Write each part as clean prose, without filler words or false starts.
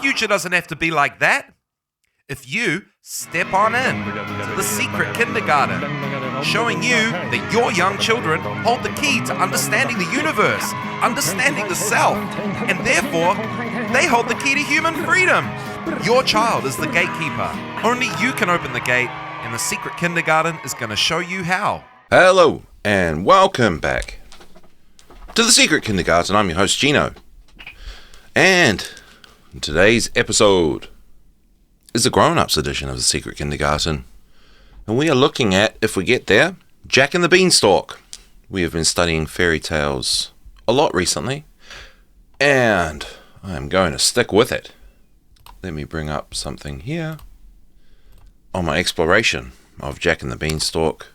future doesn't have to be like that. If you step on in to the secret kindergarten, showing you that your young children hold the key to understanding the universe, understanding the self, and therefore they hold the key to human freedom. Your child is the gatekeeper. Only you can open the gate, and the secret kindergarten is going to show you how. Hello, and welcome back to the Secret Kindergarten. I'm your host, Gino. And today's episode is the grown-ups edition of the Secret Kindergarten. And we are looking at, if we get there, Jack and the Beanstalk. We have been studying fairy tales a lot recently, and I am going to stick with it. Let me bring up something here. On my exploration of Jack and the Beanstalk,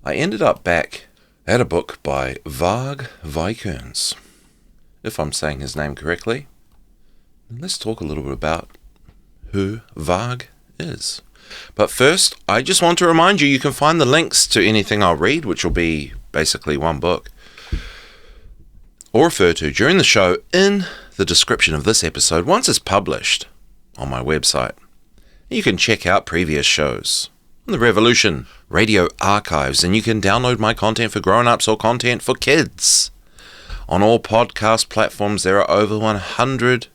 I ended up back at a book by Varg Vikerenes, if I'm saying his name correctly. Let's talk a little bit about who Varg is. But first, I just want to remind you, you can find the links to anything I'll read, which will be basically one book, or refer to during the show in the description of this episode once it's published on my website. You can check out previous shows on the Revolution Radio archives, and you can download my content for grown-ups or content for kids. On all podcast platforms, there are over 100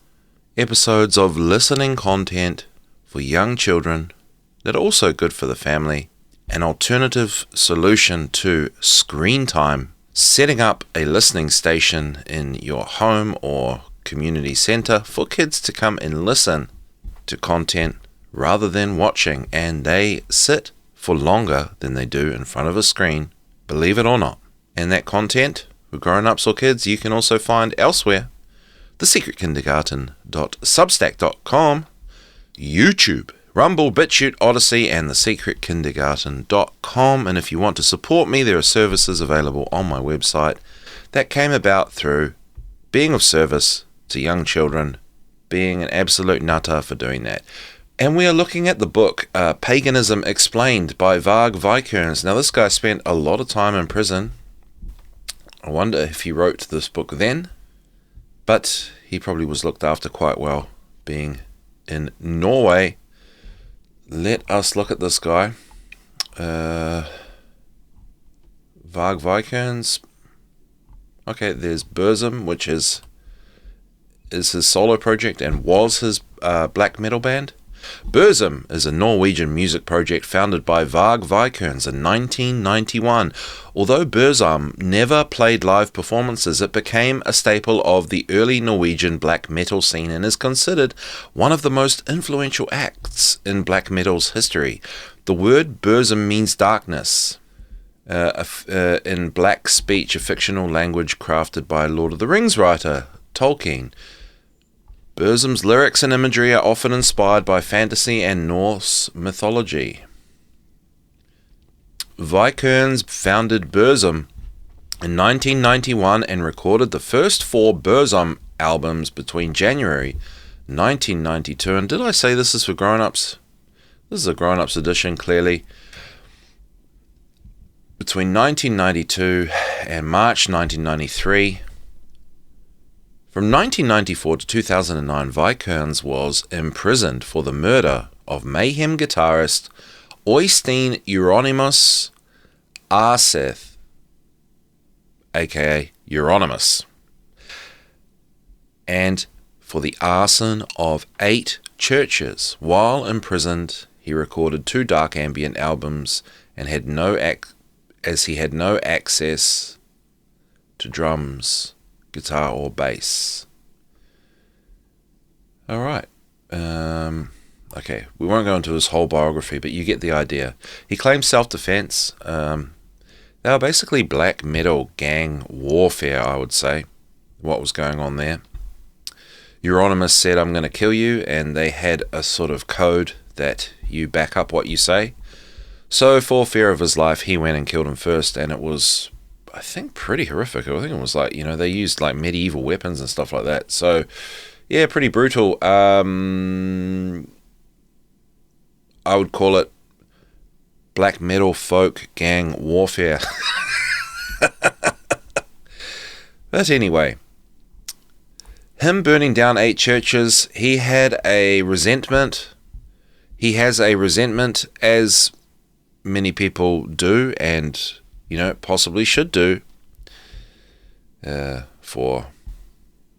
episodes of listening content for young children that are also good for the family, an alternative solution to screen time, setting up a listening station in your home or community center for kids to come and listen to content rather than watching, and they sit for longer than they do in front of a screen, believe it or not. And that content, for grown-ups or kids, you can also find elsewhere. thesecretkindergarten.substack.com, YouTube, Rumble, BitChute, Odyssey, and thesecretkindergarten.com. And if you want to support me, there are services available on my website that came about through being of service to young children, being an absolute nutter for doing that. And we are looking at the book Paganism Explained by Varg Vikerenes. Now, this guy spent a lot of time in prison. I wonder if he wrote this book then, but he probably was looked after quite well being in Norway. Let us look at this guy. Varg Vikerenes. Okay, there's Burzum, which is his solo project and was his black metal band. Burzum is a Norwegian music project founded by Varg Vikerenes in 1991. Although Burzum never played live performances, it became a staple of the early Norwegian black metal scene and is considered one of the most influential acts in black metal's history. The word Burzum means darkness. In black speech, a fictional language crafted by Lord of the Rings writer Tolkien. Burzum's lyrics and imagery are often inspired by fantasy and Norse mythology. Vikerenes founded Burzum in 1991 and recorded the first 4 Burzum albums between January 1992. And did I say this is for grown-ups? This is a grown-ups edition, clearly. Between 1992 and March 1993. From 1994 to 2009, Vikerenes was imprisoned for the murder of Mayhem guitarist Øystein Euronymous Arseth, aka Euronymous, and for the arson of 8 churches. While imprisoned, he recorded 2 dark ambient albums and had no access to drums, guitar, or bass. Alright. Okay, we won't go into his whole biography, but you get the idea. He claimed self-defense. They were basically black metal gang warfare, I would say, what was going on there. Euronymous said, "I'm going to kill you," and they had a sort of code that you back up what you say. So for fear of his life, he went and killed him first, and it was, I think, pretty horrific. I think it was like, they used like medieval weapons and stuff like that. So, yeah, pretty brutal. I would call it black metal folk gang warfare. But anyway, him burning down 8 churches, he had a resentment. He has a resentment, as many people do, and, possibly should do, for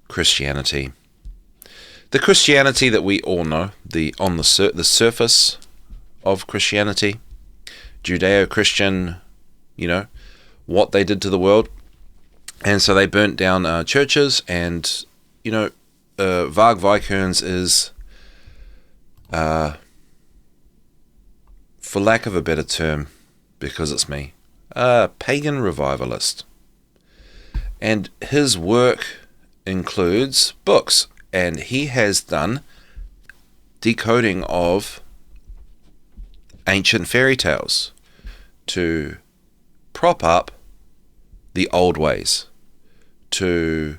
Christianity. The Christianity that we all know, the surface of Christianity, Judeo-Christian, what they did to the world. And so they burnt down churches, and, Varg Vikerenes is, for lack of a better term, because it's me, a pagan revivalist. And his work includes books, and he has done decoding of ancient fairy tales to prop up the old ways, to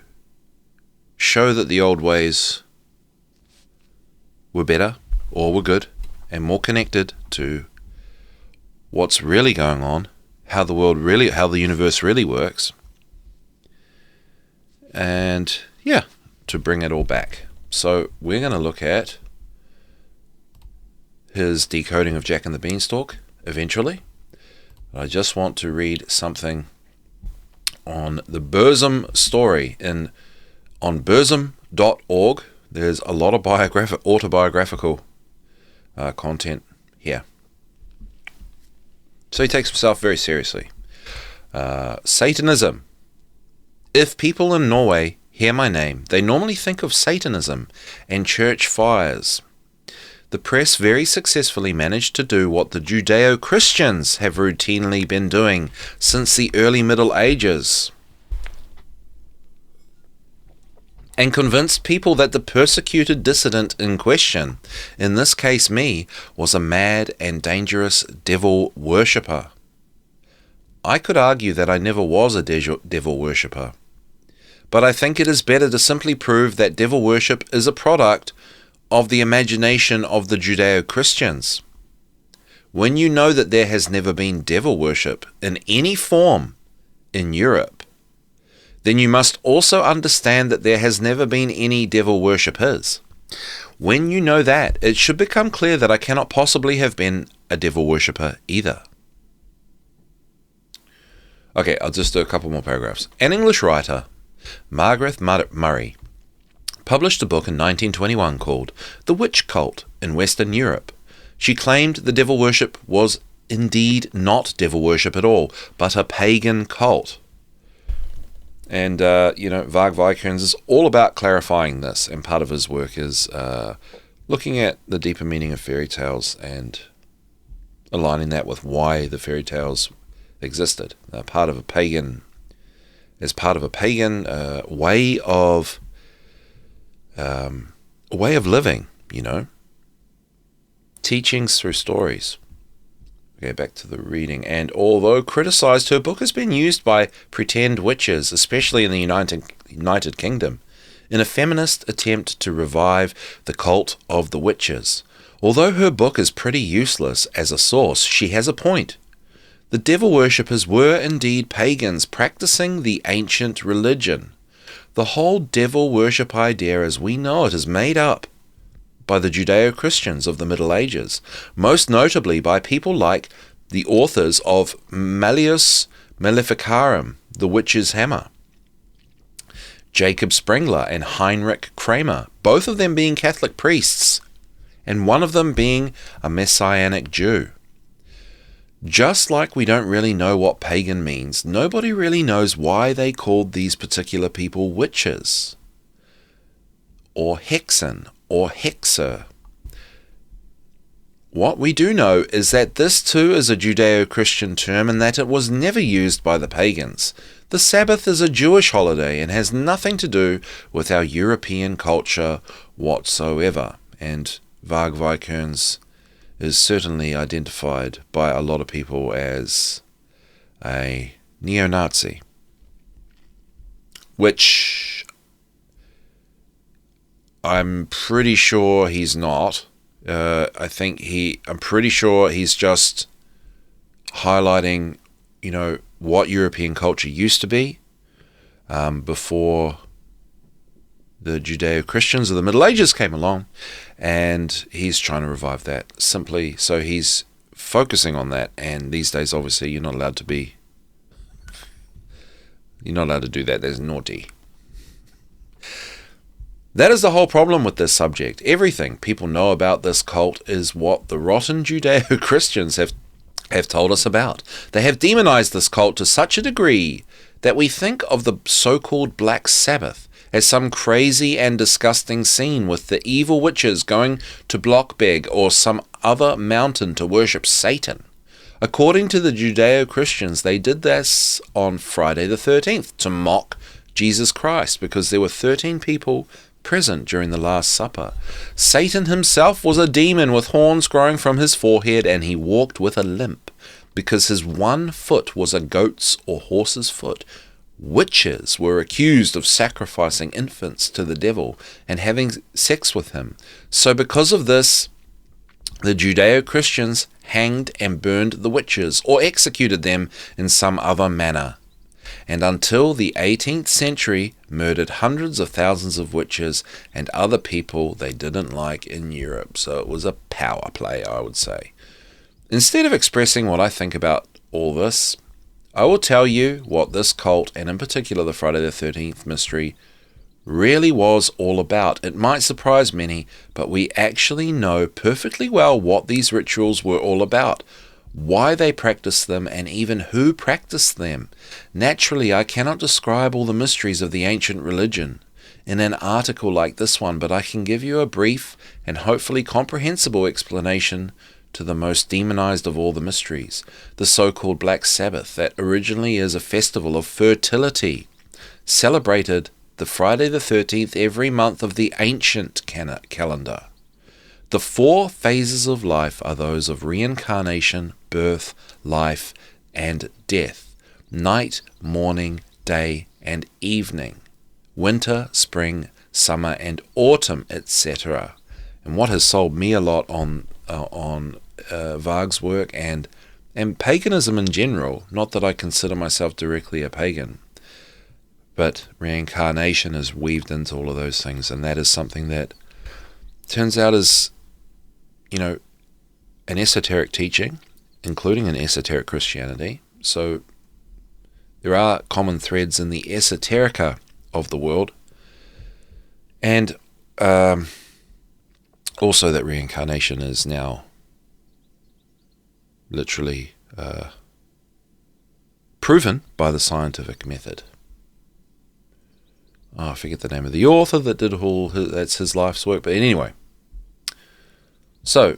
show that the old ways were better or were good and more connected to what's really going on, how the universe really works, and to bring it all back. So we're going to look at his decoding of Jack and the Beanstalk eventually. I just want to read something on the Burzum story on burzum.org. There's a lot of autobiographical content here. So he takes himself very seriously. Satanism. If people in Norway hear my name, they normally think of Satanism and church fires. The press very successfully managed to do what the Judeo-Christians have routinely been doing since the early Middle Ages, and convinced people that the persecuted dissident in question, in this case me, was a mad and dangerous devil worshipper. I could argue that I never was a devil worshipper, but I think it is better to simply prove that devil worship is a product of the imagination of the Judeo-Christians. When you know that there has never been devil worship in any form in Europe, then you must also understand that there has never been any devil worshippers. When you know that, it should become clear that I cannot possibly have been a devil worshipper either. Okay, I'll just do a couple more paragraphs. An English writer, Margaret Murray, published a book in 1921 called The Witch Cult in Western Europe. She claimed the devil worship was indeed not devil worship at all, but a pagan cult. And, Varg Vikerenes is all about clarifying this, and part of his work is looking at the deeper meaning of fairy tales and aligning that with why the fairy tales existed. Part of a pagan way of living, teachings through stories. Okay, back to the reading. And although criticized, her book has been used by pretend witches, especially in the United Kingdom, in a feminist attempt to revive the cult of the witches. Although her book is pretty useless as a source, she has a point. The devil worshippers were indeed pagans practicing the ancient religion. The whole devil worship idea as we know it is made up by the Judeo-Christians of the Middle Ages, most notably by people like the authors of Malleus Maleficarum, The Witch's Hammer, Jacob Springler and Heinrich Kramer, both of them being Catholic priests, and one of them being a Messianic Jew. Just like we don't really know what pagan means, nobody really knows why they called these particular people witches, or hexen, or hexer. What we do know is that this too is a Judeo-Christian term and that it was never used by the pagans. The Sabbath is a Jewish holiday and has nothing to do with our European culture whatsoever. And Varg Vikerenes is certainly identified by a lot of people as a neo-Nazi, which I'm pretty sure he's not. I'm pretty sure he's just highlighting, what European culture used to be before the Judeo-Christians of the Middle Ages came along, and he's trying to revive that simply. So he's focusing on that, and these days, obviously, you're not allowed to do that. That's naughty. That is the whole problem with this subject. Everything people know about this cult is what the rotten Judeo-Christians have told us about. They have demonized this cult to such a degree that we think of the so-called Black Sabbath as some crazy and disgusting scene with the evil witches going to Blockbeg or some other mountain to worship Satan. According to the Judeo-Christians, they did this on Friday the 13th to mock Jesus Christ because there were 13 people present during the Last Supper. Satan himself was a demon with horns growing from his forehead, and he walked with a limp because his one foot was a goat's or horse's foot. Witches were accused of sacrificing infants to the devil and having sex with him. So because of this, the Judeo-Christians hanged and burned the witches or executed them in some other manner, and until the 18th century murdered hundreds of thousands of witches and other people they didn't like in Europe. So it was a power play, I would say. Instead of expressing what I think about all this, I will tell you what this cult, and in particular the Friday the 13th mystery, really was all about. It might surprise many, but we actually know perfectly well what these rituals were all about, why they practiced them, and even who practiced them. Naturally, I cannot describe all the mysteries of the ancient religion in an article like this one, but I can give you a brief and hopefully comprehensible explanation to the most demonized of all the mysteries, the so-called Black Sabbath, that originally is a festival of fertility, celebrated the Friday the 13th every month of the ancient calendar. The 4 phases of life are those of reincarnation, birth, life, and death, night, morning, day, and evening, winter, spring, summer, and autumn, etc. And what has sold me a lot on Varg's work and paganism in general, not that I consider myself directly a pagan, but reincarnation is weaved into all of those things, and that is something that turns out is, an esoteric teaching, including an esoteric Christianity. So there are common threads in the esoterica of the world, and also that reincarnation is now literally proven by the scientific method. I forget the name of the author that did that's his life's work, but anyway. So,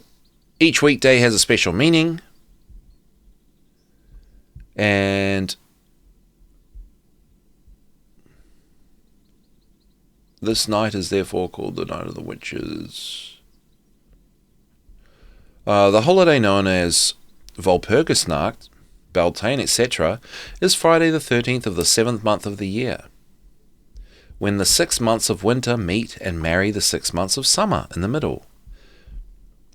each weekday has a special meaning, and this night is therefore called the Night of the Witches. The holiday known as Walpurgisnacht, Beltane, etc., is Friday the 13th of the 7th month of the year, when the 6 months of winter meet and marry the 6 months of summer in the middle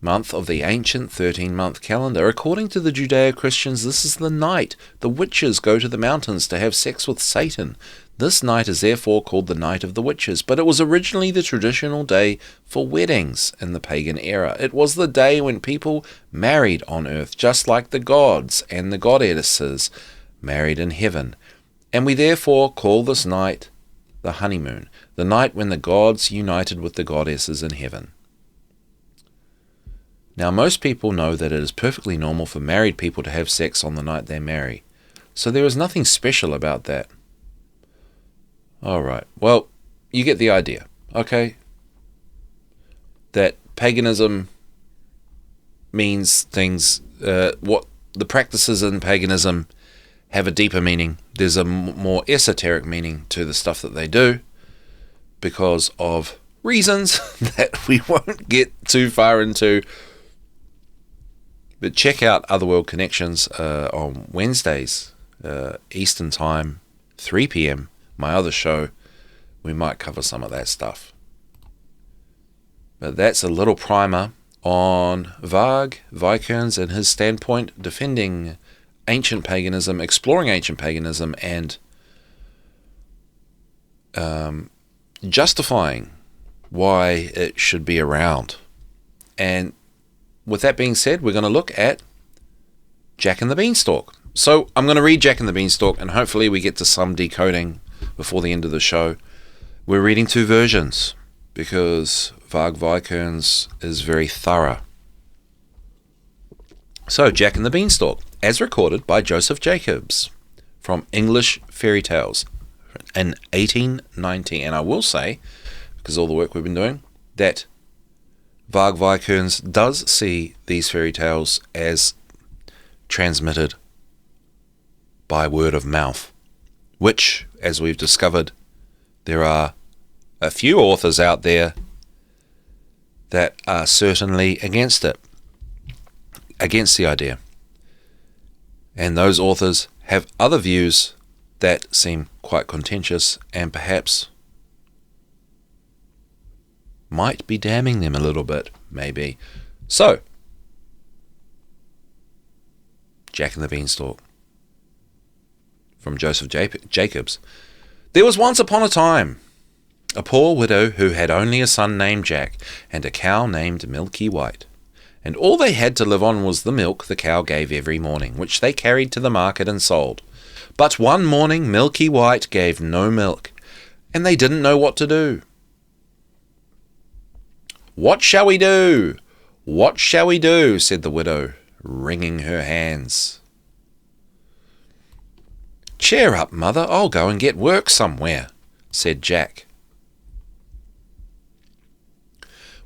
month of the ancient 13-month calendar. According to the Judeo-Christians, this is the night the witches go to the mountains to have sex with Satan. This night is therefore called the Night of the Witches, but it was originally the traditional day for weddings in the pagan era. It was the day when people married on earth, just like the gods and the goddesses married in heaven. And we therefore call this night the honeymoon, the night when the gods united with the goddesses in heaven. Now, most people know that it is perfectly normal for married people to have sex on the night they marry, so there is nothing special about that. Alright, well, you get the idea, okay? That paganism means things, what the practices in paganism have a deeper meaning. There's a more esoteric meaning to the stuff that they do because of reasons that we won't get too far into. But check out Otherworld Connections on Wednesdays, Eastern Time, 3 p.m, my other show. We might cover some of that stuff. But that's a little primer on Varg Vikerenes and his standpoint defending ancient paganism, exploring ancient paganism, and justifying why it should be around. And with that being said, we're going to look at Jack and the Beanstalk. So I'm going to read Jack and the Beanstalk, and hopefully we get to some decoding before the end of the show. We're reading 2 versions because Varg Vikerenes is very thorough. So, Jack and the Beanstalk, as recorded by Joseph Jacobs from English Fairy Tales in 1890. And I will say, because of all the work we've been doing, that Varg Vikerenes does see these fairy tales as transmitted by word of mouth, which, as we've discovered, there are a few authors out there that are certainly against it, against the idea. And those authors have other views that seem quite contentious and perhaps might be damning them a little bit, maybe. So, Jack and the Beanstalk from Joseph Jacobs. There was once upon a time a poor widow who had only a son named Jack and a cow named Milky White. And all they had to live on was the milk the cow gave every morning, which they carried to the market and sold. But one morning Milky White gave no milk, and they didn't know what to do. "What shall we do? What shall we do?" said the widow, wringing her hands. "Cheer up, mother, I'll go and get work somewhere," said Jack.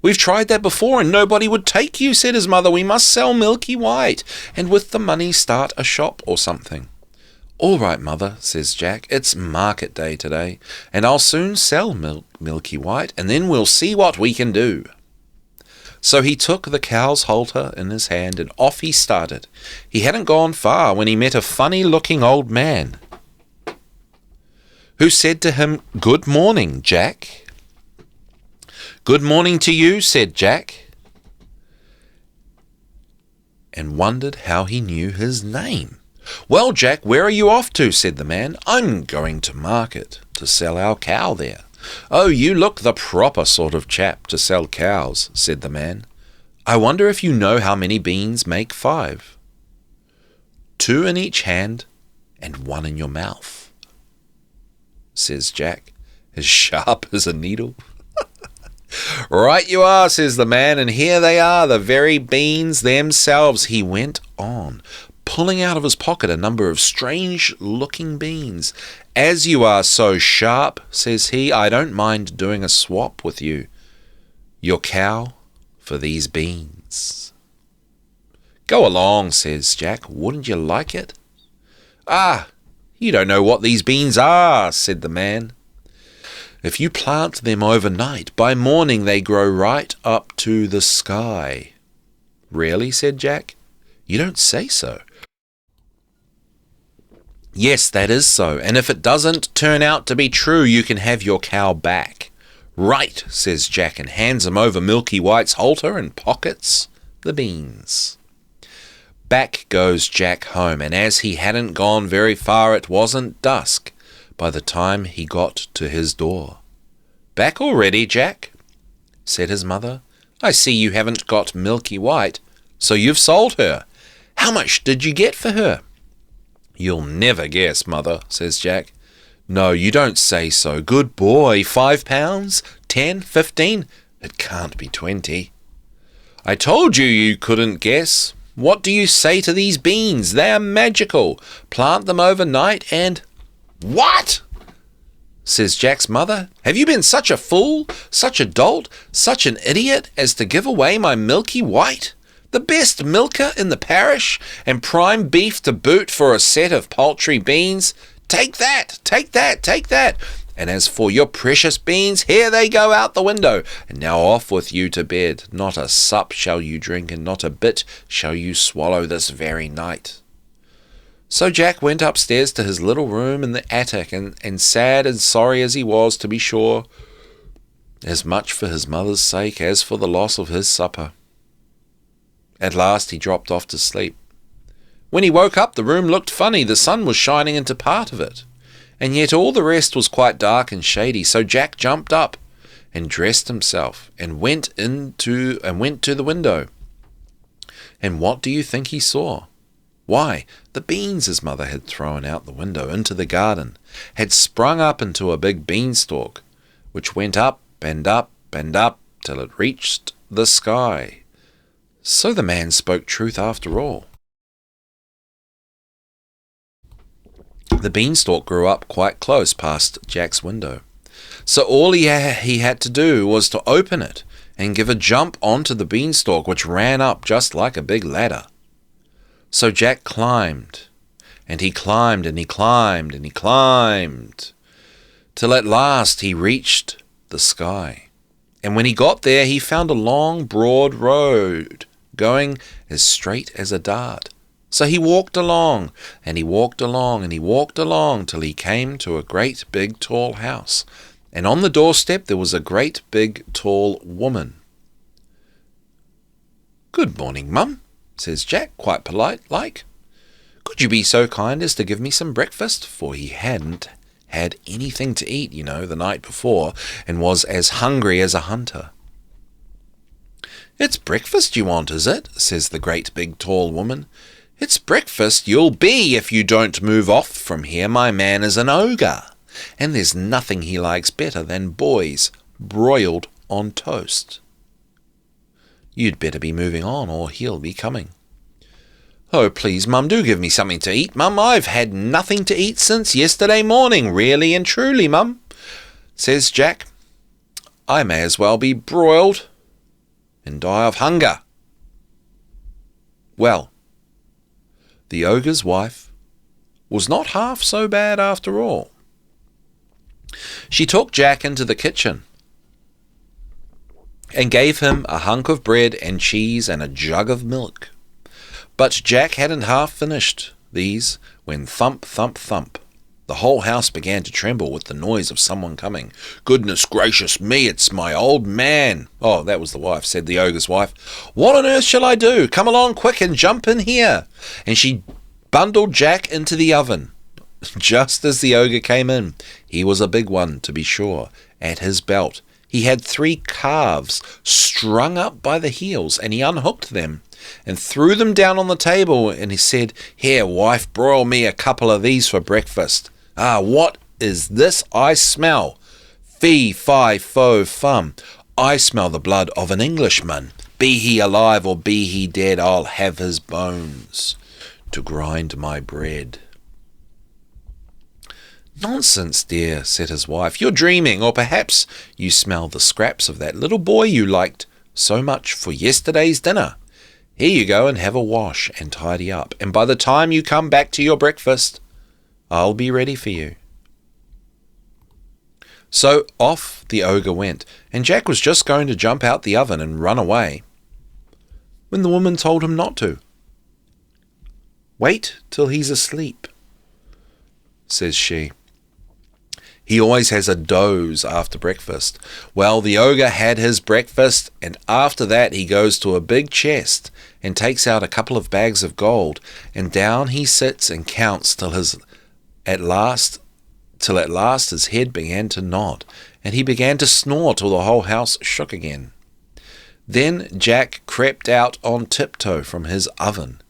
"We've tried that before and nobody would take you," said his mother. "We must sell Milky White, and with the money start a shop or something." "All right, mother," says Jack. "It's market day today, and I'll soon sell Milky White, and then we'll see what we can do." So he took the cow's halter in his hand, and off he started. He hadn't gone far when he met a funny-looking old man, who said to him, "Good morning, Jack." "Good morning to you," said Jack, and wondered how he knew his name. "Well, Jack, where are you off to?" said the man. "I'm going to market to sell our cow there." "Oh, you look the proper sort of chap to sell cows," said the man. "I wonder if you know how many beans make 5? 2 in each hand and 1 in your mouth," says Jack, as sharp as a needle. "Right you are," says the man, "and here they are, the very beans themselves." He went on, pulling out of his pocket a number of strange-looking beans. "As you are so sharp," says he, "I don't mind doing a swap with you. Your cow for these beans." "Go along," says Jack. "Wouldn't you like it?" "Ah, you don't know what these beans are," said the man. "If you plant them overnight, by morning they grow right up to the sky." "Really?" said Jack. "You don't say so." "Yes, that is so, and if it doesn't turn out to be true, you can have your cow back." "Right," says Jack, and hands him over Milky White's halter and pockets the beans. Back goes Jack home, and as he hadn't gone very far, it wasn't dusk by the time he got to his door. "Back already, Jack?" said his mother. "I see you haven't got Milky White, so you've sold her. How much did you get for her?" "You'll never guess, mother," says Jack. "No, you don't say so. Good boy. 5 pounds? 10? 15? It can't be 20. "I told you you couldn't guess. What do you say to these beans? They are magical. Plant them overnight and—" "What?" says Jack's mother. "Have you been such a fool, such a dolt, such an idiot as to give away my Milky White? The best milker in the parish, and prime beef to boot for a set of paltry beans? Take that, take that, take that! And as for your precious beans, here they go out the window, and now off with you to bed. Not a sup shall you drink, and not a bit shall you swallow this very night." So Jack went upstairs to his little room in the attic, and sad and sorry as he was, to be sure, as much for his mother's sake as for the loss of his supper. At last he dropped off to sleep. When he woke up, the room looked funny. The sun was shining into part of it, and yet all the rest was quite dark and shady. So Jack jumped up and dressed himself and went to the window. And what do you think he saw? Why, the beans his mother had thrown out the window into the garden had sprung up into a big beanstalk, which went up and up and up till it reached the sky. So the man spoke truth after all. The beanstalk grew up quite close past Jack's window, so all he had to do was to open it and give a jump onto the beanstalk, which ran up just like a big ladder. So Jack climbed, and he climbed, and he climbed, and he climbed, till at last he reached the sky. And when he got there, he found a long, broad road going as straight as a dart. So he walked along, and he walked along, and he walked along, till he came to a great big tall house. And on the doorstep there was a great big tall woman. "Good morning, Mum," says Jack, quite polite like. "Could you be so kind as to give me some breakfast?" For he hadn't had anything to eat, the night before, and was as hungry as a hunter. "It's breakfast you want, is it?" says the great big tall woman. "It's breakfast you'll be if you don't move off from here. My man is an ogre, and there's nothing he likes better than boys broiled on toast. You'd better be moving on, or he'll be coming." "Oh, please, Mum, do give me something to eat, Mum. I've had nothing to eat since yesterday morning, really and truly, Mum," says Jack. "I may as well be broiled and die of hunger." Well, the ogre's wife was not half so bad after all. She took Jack into the kitchen and gave him a hunk of bread and cheese and a jug of milk. But Jack hadn't half finished these when thump, thump, thump, the whole house began to tremble with the noise of someone coming. "Goodness gracious me, it's my old man." "Oh, that was the wife," said the ogre's wife. "What on earth shall I do? Come along quick and jump in here." And she bundled Jack into the oven. Just as the ogre came in, he was a big one, to be sure. At his belt he had 3 calves strung up by the heels, and he unhooked them and threw them down on the table, and he said, "Here, wife, broil me a couple of these for breakfast. Ah, what is this I smell? Fee, fi, fo, fum. I smell the blood of an Englishman. Be he alive or be he dead, I'll have his bones to grind my bread." "Nonsense, dear," said his wife. "You're dreaming, or perhaps you smell the scraps of that little boy you liked so much for yesterday's dinner. Here you go and have a wash and tidy up, and by the time you come back to your breakfast, I'll be ready for you." So off the ogre went, and Jack was just going to jump out the oven and run away when the woman told him not to. "Wait till he's asleep," says she. "He always has a doze after breakfast." Well, the ogre had his breakfast, and after that he goes to a big chest and takes out a couple of bags of gold, and down he sits and counts till at last his head began to nod, and he began to snore till the whole house shook again. Then Jack crept out on tiptoe from his oven,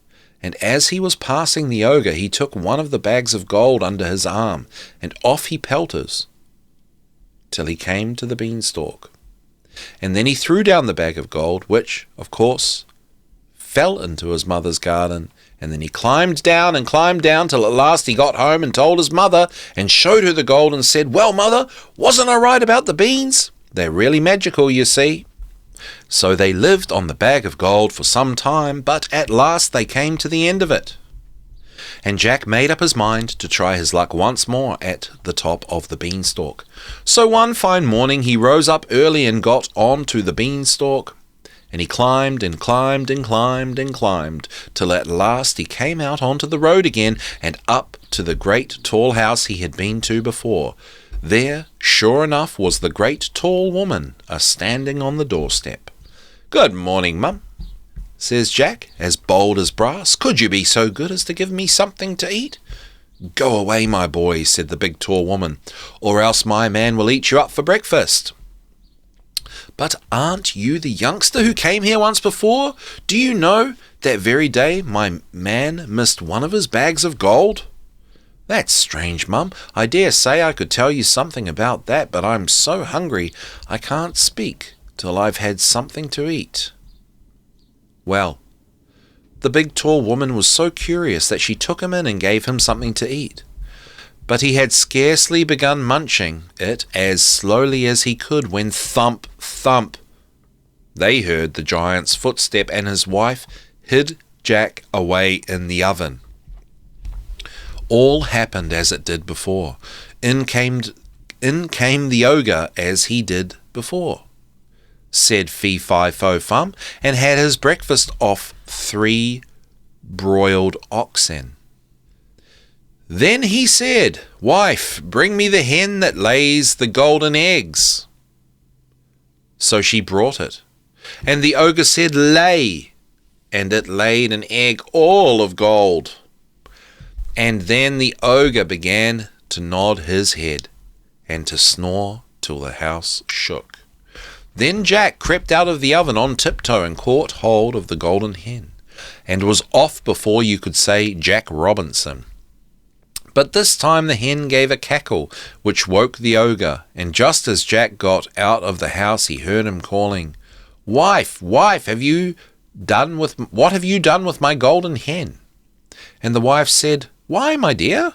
and as he was passing the ogre, he took one of the bags of gold under his arm, and off he pelters, till he came to the beanstalk. And then he threw down the bag of gold, which, of course, fell into his mother's garden, and then he climbed down till at last he got home and told his mother, and showed her the gold and said, "Well, Mother, wasn't I right about the beans? They're really magical, you see." So they lived on the bag of gold for some time, but at last they came to the end of it. And Jack made up his mind to try his luck once more at the top of the beanstalk. So one fine morning he rose up early and got on to the beanstalk, and he climbed and climbed and climbed and climbed, till at last he came out onto the road again, and up to the great tall house he had been to before. There, sure enough, was the great tall woman a-standing on the doorstep. "Good morning, Mum," says Jack, as bold as brass. "Could you be so good as to give me something to eat?" "Go away, my boy," said the big tall woman, "or else my man will eat you up for breakfast." "But aren't you the youngster who came here once before? Do you know that very day my man missed one of his bags of gold?" "That's strange, Mum. I dare say I could tell you something about that, but I'm so hungry I can't speak till I've had something to eat." Well, the big tall woman was so curious that she took him in and gave him something to eat. But he had scarcely begun munching it as slowly as he could when thump, thump, they heard the giant's footstep, and his wife hid Jack away in the oven. All happened as it did before. In came the ogre as he did before, said Fee-Fi-Fo-Fum, and had his breakfast off 3 broiled oxen. Then he said, "Wife, bring me the hen that lays the golden eggs." So she brought it, and the ogre said, "Lay," and it laid an egg all of gold. And then the ogre began to nod his head and to snore till the house shook. Then Jack crept out of the oven on tiptoe and caught hold of the golden hen, and was off before you could say Jack Robinson. But this time the hen gave a cackle which woke the ogre, and just as Jack got out of the house he heard him calling, "Wife, wife, what have you done with my golden hen?" And the wife said, "Why, my dear?"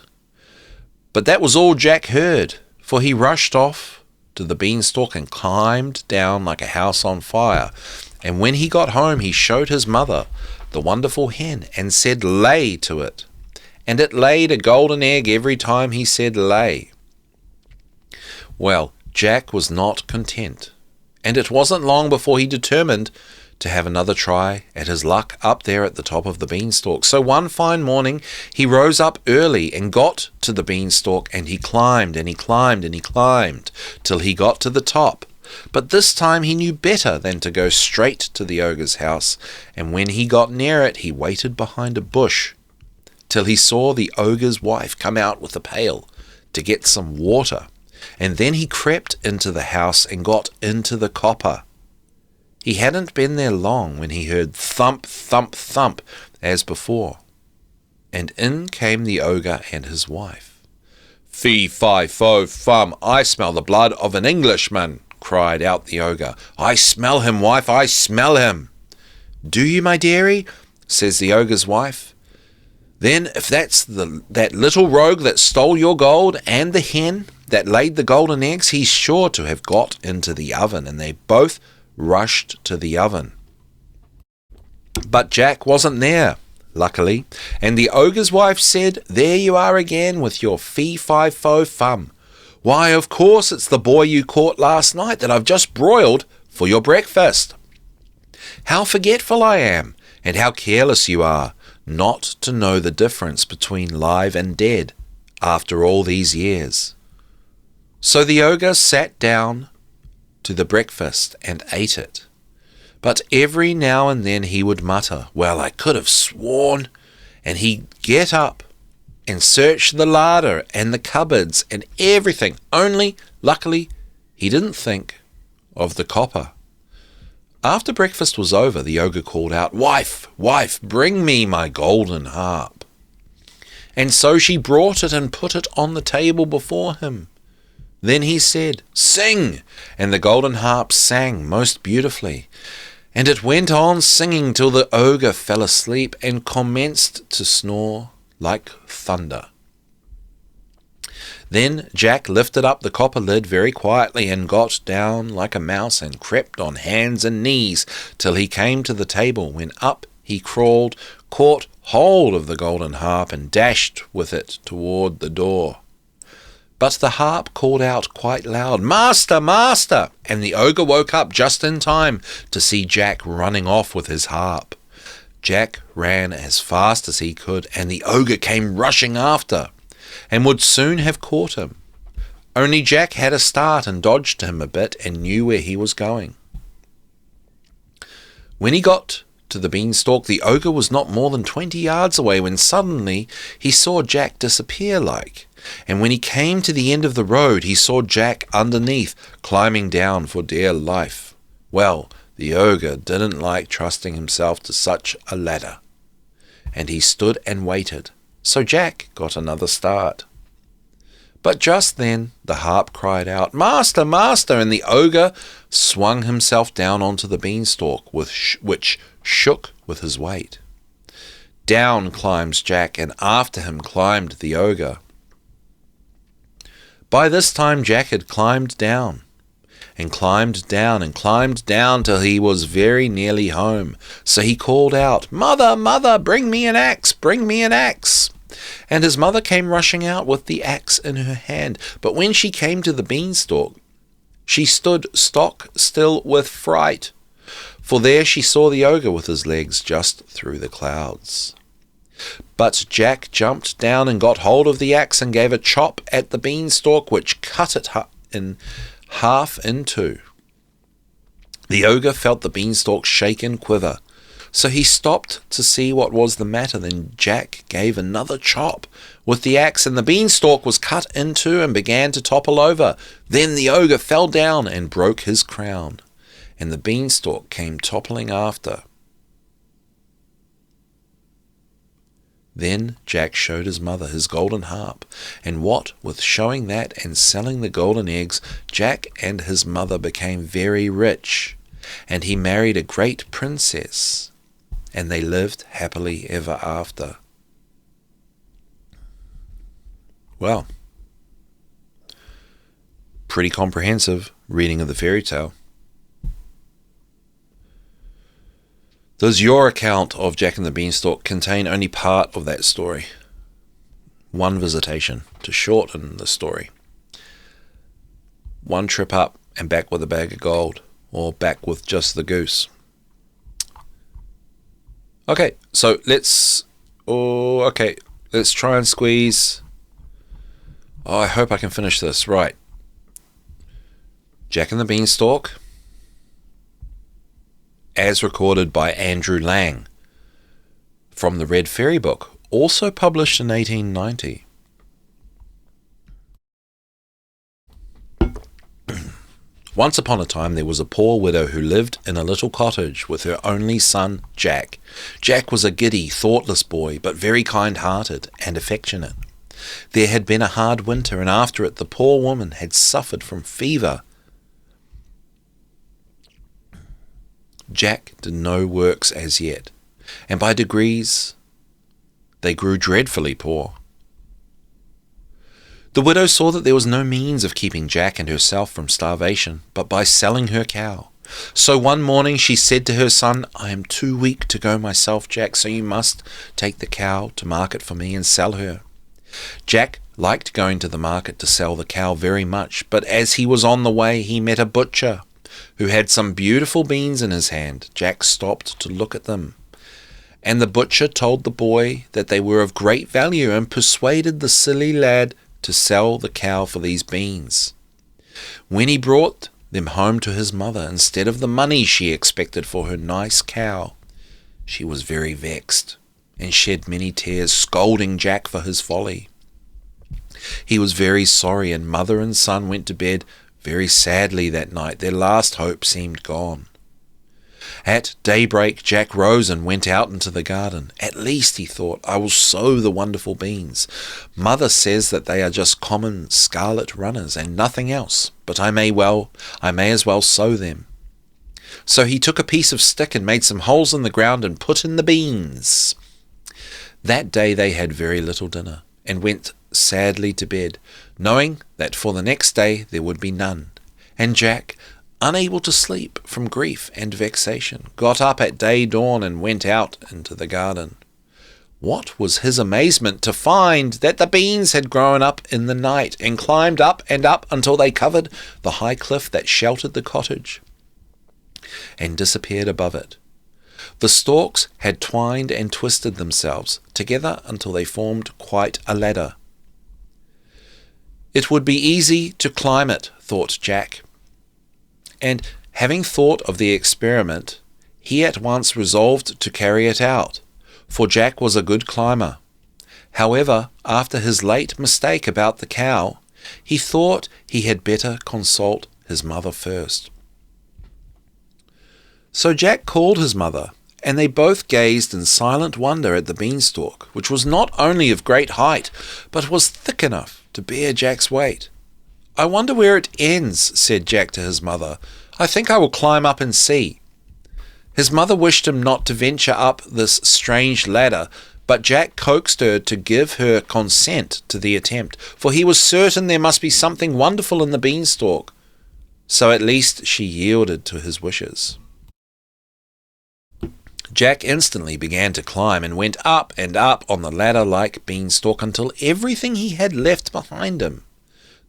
But that was all Jack heard, for he rushed off to the beanstalk and climbed down like a house on fire. And when he got home he showed his mother the wonderful hen and said, "Lay" to it. And it laid a golden egg every time he said "lay." Well, Jack was not content, and it wasn't long before he determined to have another try at his luck up there at the top of the beanstalk. So one fine morning he rose up early and got to the beanstalk, and he climbed and he climbed and he climbed till he got to the top. But this time he knew better than to go straight to the ogre's house, and when he got near it he waited behind a bush till he saw the ogre's wife come out with a pail to get some water, and then he crept into the house and got into the copper. He hadn't been there long when he heard thump, thump, thump as before, and in came the ogre and his wife. "Fee-Fi-Fo-Fum, I smell the blood of an Englishman," cried out the ogre. "I smell him, wife, I smell him." "Do you, my dearie?" says the ogre's wife. "Then if that's that little rogue that stole your gold and the hen that laid the golden eggs, he's sure to have got into the oven." And they both rushed to the oven. But Jack wasn't there, luckily, and the ogre's wife said, "There you are again with your Fee-Fi-Fo-Fum. Why, of course it's the boy you caught last night that I've just broiled for your breakfast. How forgetful I am, and how careless you are not to know the difference between live and dead after all these years." So the ogre sat down to the breakfast and ate it. But every now and then he would mutter, "Well, I could have sworn," and he'd get up and search the larder and the cupboards and everything, only, luckily, he didn't think of the copper. After breakfast was over, the ogre called out, "Wife, wife, bring me my golden harp." And so she brought it and put it on the table before him. Then he said, "Sing!" and the golden harp sang most beautifully. And it went on singing till the ogre fell asleep and commenced to snore like thunder. Then Jack lifted up the copper lid very quietly and got down like a mouse and crept on hands and knees till he came to the table, when up he crawled, caught hold of the golden harp and dashed with it toward the door. But the harp called out quite loud, "Master, master!" and the ogre woke up just in time to see Jack running off with his harp. Jack ran as fast as he could, and the ogre came rushing after, and would soon have caught him. Only Jack had a start and dodged him a bit and knew where he was going. When he got to the beanstalk, the ogre was not more than 20 yards away when suddenly he saw Jack disappear and when he came to the end of the road, he saw Jack underneath, climbing down for dear life. Well, the ogre didn't like trusting himself to such a ladder, and he stood and waited, so Jack got another start. But just then the harp cried out, "Master, master!" and the ogre swung himself down onto the beanstalk, which shook with his weight. Down climbs Jack, and after him climbed the ogre. By this time Jack had climbed down, and climbed down, and climbed down till he was very nearly home. So he called out, "Mother, mother, bring me an axe, bring me an axe!" And his mother came rushing out with the axe in her hand. But when she came to the beanstalk, she stood stock still with fright, for there she saw the ogre with his legs just through the clouds. But Jack jumped down and got hold of the axe and gave a chop at the beanstalk, which cut it in half in two. The ogre felt the beanstalk shake and quiver, so he stopped to see what was the matter. Then Jack gave another chop with the axe, and the beanstalk was cut in two and began to topple over. Then the ogre fell down and broke his crown, and the beanstalk came toppling after. Then Jack showed his mother his golden harp, and what with showing that and selling the golden eggs, Jack and his mother became very rich, and he married a great princess, and they lived happily ever after. Well, pretty comprehensive reading of the fairy tale. Does your account of Jack and the Beanstalk contain only part of that story? One visitation to shorten the story. One trip up and back with a bag of gold, or back with just the goose. Okay, so let's try and squeeze. Oh, I hope I can finish this. Right. Jack and the Beanstalk, as recorded by Andrew Lang from the Red Fairy Book, also published in 1890. Once upon a time there was a poor widow who lived in a little cottage with her only son, Jack. Jack was a giddy, thoughtless boy, but very kind-hearted and affectionate. There had been a hard winter, and after it the poor woman had suffered from fever. Jack did no works as yet, and by degrees they grew dreadfully poor. The widow saw that there was no means of keeping Jack and herself from starvation but by selling her cow. So one morning she said to her son, "I am too weak to go myself, Jack, so you must take the cow to market for me and sell her." Jack liked going to the market to sell the cow very much, but as he was on the way he met a butcher who had some beautiful beans in his hand. Jack stopped to look at them, and the butcher told the boy that they were of great value and persuaded the silly lad to sell the cow for these beans. When he brought them home to his mother, instead of the money she expected for her nice cow, she was very vexed and shed many tears, scolding Jack for his folly. He was very sorry, and mother and son went to bed very sadly that night. Their last hope seemed gone. At daybreak Jack rose and went out into the garden. At least, he thought, I will sow the wonderful beans. Mother says that they are just common scarlet runners and nothing else, but I may as well sow them. So he took a piece of stick and made some holes in the ground and put in the beans. That day they had very little dinner, and went sadly to bed, knowing that for the next day there would be none. And Jack, unable to sleep from grief and vexation, got up at day dawn and went out into the garden. What was his amazement to find that the beans had grown up in the night and climbed up and up until they covered the high cliff that sheltered the cottage and disappeared above it. The stalks had twined and twisted themselves together until they formed quite a ladder. It would be easy to climb it, thought Jack, and having thought of the experiment, he at once resolved to carry it out, for Jack was a good climber. However, after his late mistake about the cow, he thought he had better consult his mother first. So Jack called his mother, and they both gazed in silent wonder at the beanstalk, which was not only of great height, but was thick enough to bear Jack's weight. "I wonder where it ends," said Jack to his mother. "I think I will climb up and see." His mother wished him not to venture up this strange ladder, but Jack coaxed her to give her consent to the attempt, for he was certain there must be something wonderful in the beanstalk. So at least she yielded to his wishes. Jack instantly began to climb and went up and up on the ladder-like beanstalk until everything he had left behind him,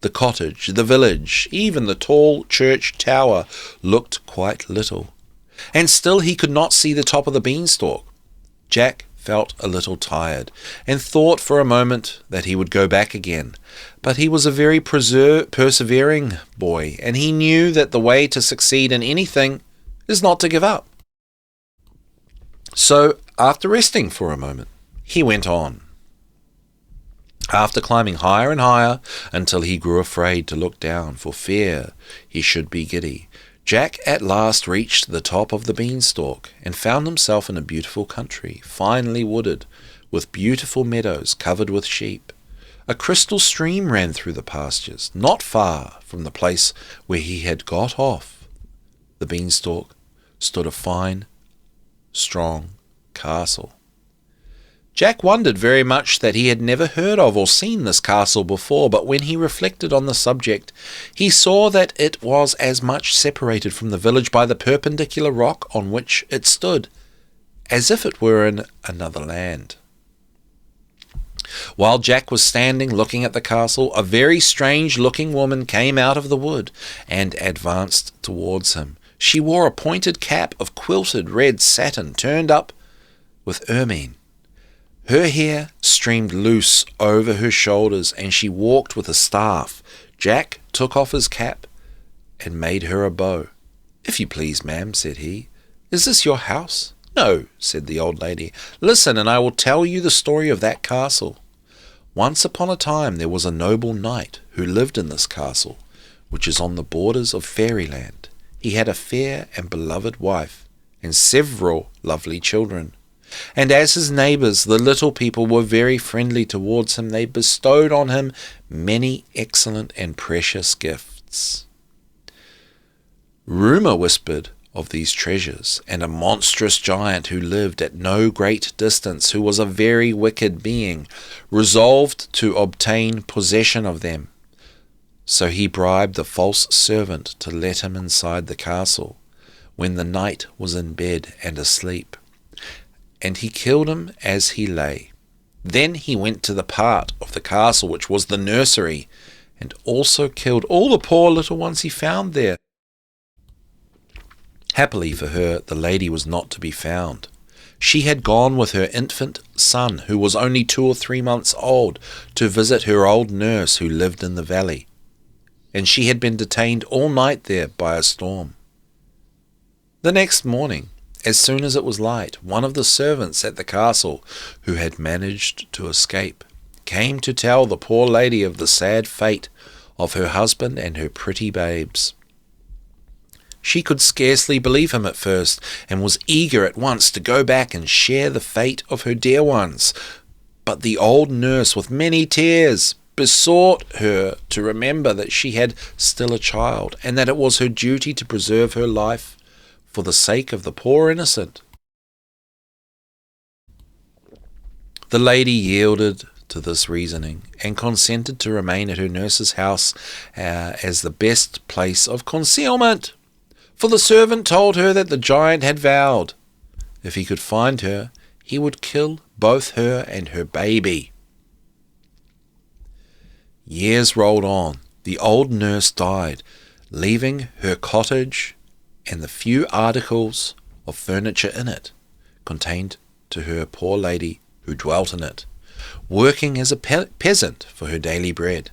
the cottage, the village, even the tall church tower, looked quite little. And still he could not see the top of the beanstalk. Jack felt a little tired, and thought for a moment that he would go back again. But he was a very persevering boy, and he knew that the way to succeed in anything is not to give up. So, after resting for a moment, he went on. After climbing higher and higher until he grew afraid to look down, for fear he should be giddy, Jack at last reached the top of the beanstalk and found himself in a beautiful country, finely wooded, with beautiful meadows covered with sheep. A crystal stream ran through the pastures, not far from the place where he had got off the beanstalk stood a fine, strong castle. Jack wondered very much that he had never heard of or seen this castle before, but when he reflected on the subject, he saw that it was as much separated from the village by the perpendicular rock on which it stood, as if it were in another land. While Jack was standing looking at the castle, a very strange-looking woman came out of the wood and advanced towards him. She wore a pointed cap of quilted red satin turned up with ermine. Her hair streamed loose over her shoulders, and she walked with a staff. Jack took off his cap and made her a bow. "If you please, ma'am," said he, "is this your house?" "No," said the old lady. "Listen, and I will tell you the story of that castle. Once upon a time there was a noble knight who lived in this castle, which is on the borders of fairyland. He had a fair and beloved wife, and several lovely children. And as his neighbours, the little people, were very friendly towards him, they bestowed on him many excellent and precious gifts. Rumour whispered of these treasures, and a monstrous giant who lived at no great distance, who was a very wicked being, resolved to obtain possession of them. So he bribed the false servant to let him inside the castle, when the knight was in bed and asleep, and he killed him as he lay. Then he went to the part of the castle which was the nursery, and also killed all the poor little ones he found there. Happily for her, the lady was not to be found. She had gone with her infant son, who was only 2 or 3 months old, to visit her old nurse who lived in the valley, and she had been detained all night there by a storm. The next morning, as soon as it was light, one of the servants at the castle, who had managed to escape, came to tell the poor lady of the sad fate of her husband and her pretty babes. She could scarcely believe him at first, and was eager at once to go back and share the fate of her dear ones. But the old nurse, with many tears, besought her to remember that she had still a child, and that it was her duty to preserve her life for the sake of the poor innocent. The lady yielded to this reasoning, and consented to remain at her nurse's house as the best place of concealment, for the servant told her that the giant had vowed, if he could find her, he would kill both her and her baby. Years rolled on. The old nurse died, leaving her cottage and the few articles of furniture in it contained to her poor lady who dwelt in it, working as a peasant for her daily bread.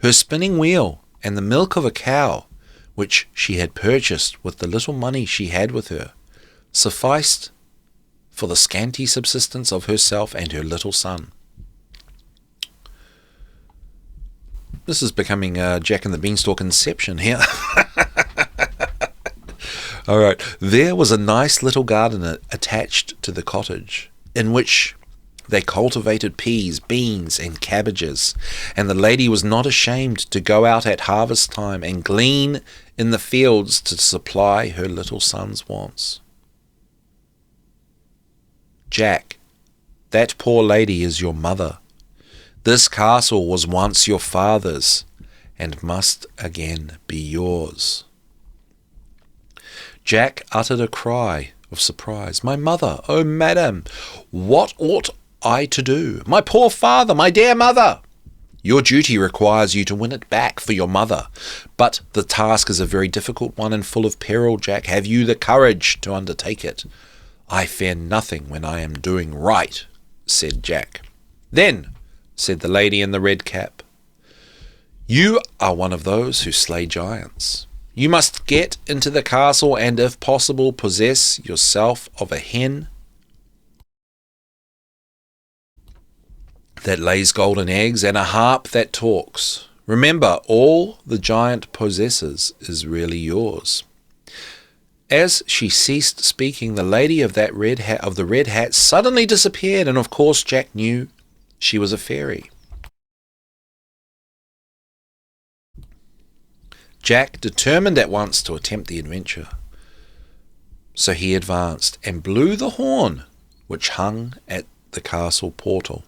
Her spinning wheel and the milk of a cow, which she had purchased with the little money she had with her, sufficed for the scanty subsistence of herself and her little son. This is becoming Jack and the Beanstalk Inception here. All right. There was a nice little garden attached to the cottage, in which they cultivated peas, beans, and cabbages, and the lady was not ashamed to go out at harvest time and glean in the fields to supply her little son's wants. Jack, that poor lady is your mother. This castle was once your father's, and must again be yours. Jack uttered a cry of surprise. My mother, oh madam, what ought I to do? My poor father, my dear mother! Your duty requires you to win it back for your mother, but the task is a very difficult one and full of peril, Jack. Have you the courage to undertake it? I fear nothing when I am doing right, said Jack. Then, said the lady in the red cap, you are one of those who slay giants. You must get into the castle and, if possible, possess yourself of a hen that lays golden eggs and a harp that talks. Remember, all the giant possesses is really yours. As she ceased speaking, the lady of the red hat suddenly disappeared, and of course Jack knew she was a fairy. Jack determined at once to attempt the adventure. So he advanced and blew the horn which hung at the castle portal.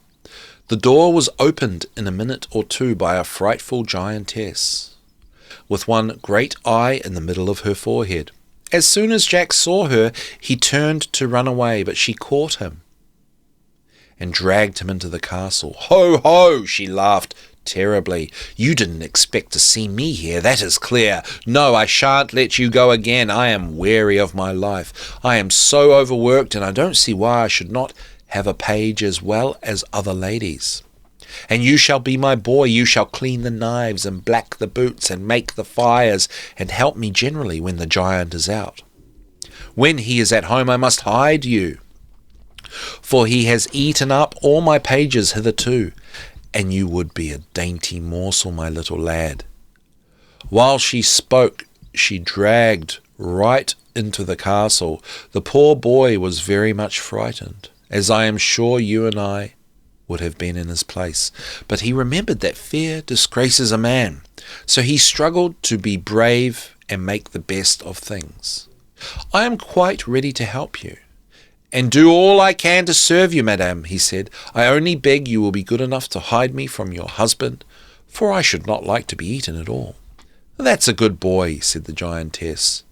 The door was opened in a minute or two by a frightful giantess, with one great eye in the middle of her forehead. As soon as Jack saw her, he turned to run away, but she caught him and dragged him into the castle. Ho, ho, she laughed terribly. You didn't expect to see me here, that is clear. No, I shan't let you go again. I am weary of my life. I am so overworked, and I don't see why I should not have a page as well as other ladies. And you shall be my boy. You shall clean the knives and black the boots and make the fires and help me generally when the giant is out. When he is at home I must hide you, for he has eaten up all my pages hitherto, and you would be a dainty morsel, my little lad. While she spoke, she dragged right into the castle. The poor boy was very much frightened, as I am sure you and I would have been in his place. But he remembered that fear disgraces a man, so he struggled to be brave and make the best of things. I am quite ready to help you, and do all I can to serve you, madame, he said. I only beg you will be good enough to hide me from your husband, for I should not like to be eaten at all. That's a good boy, said the giantess,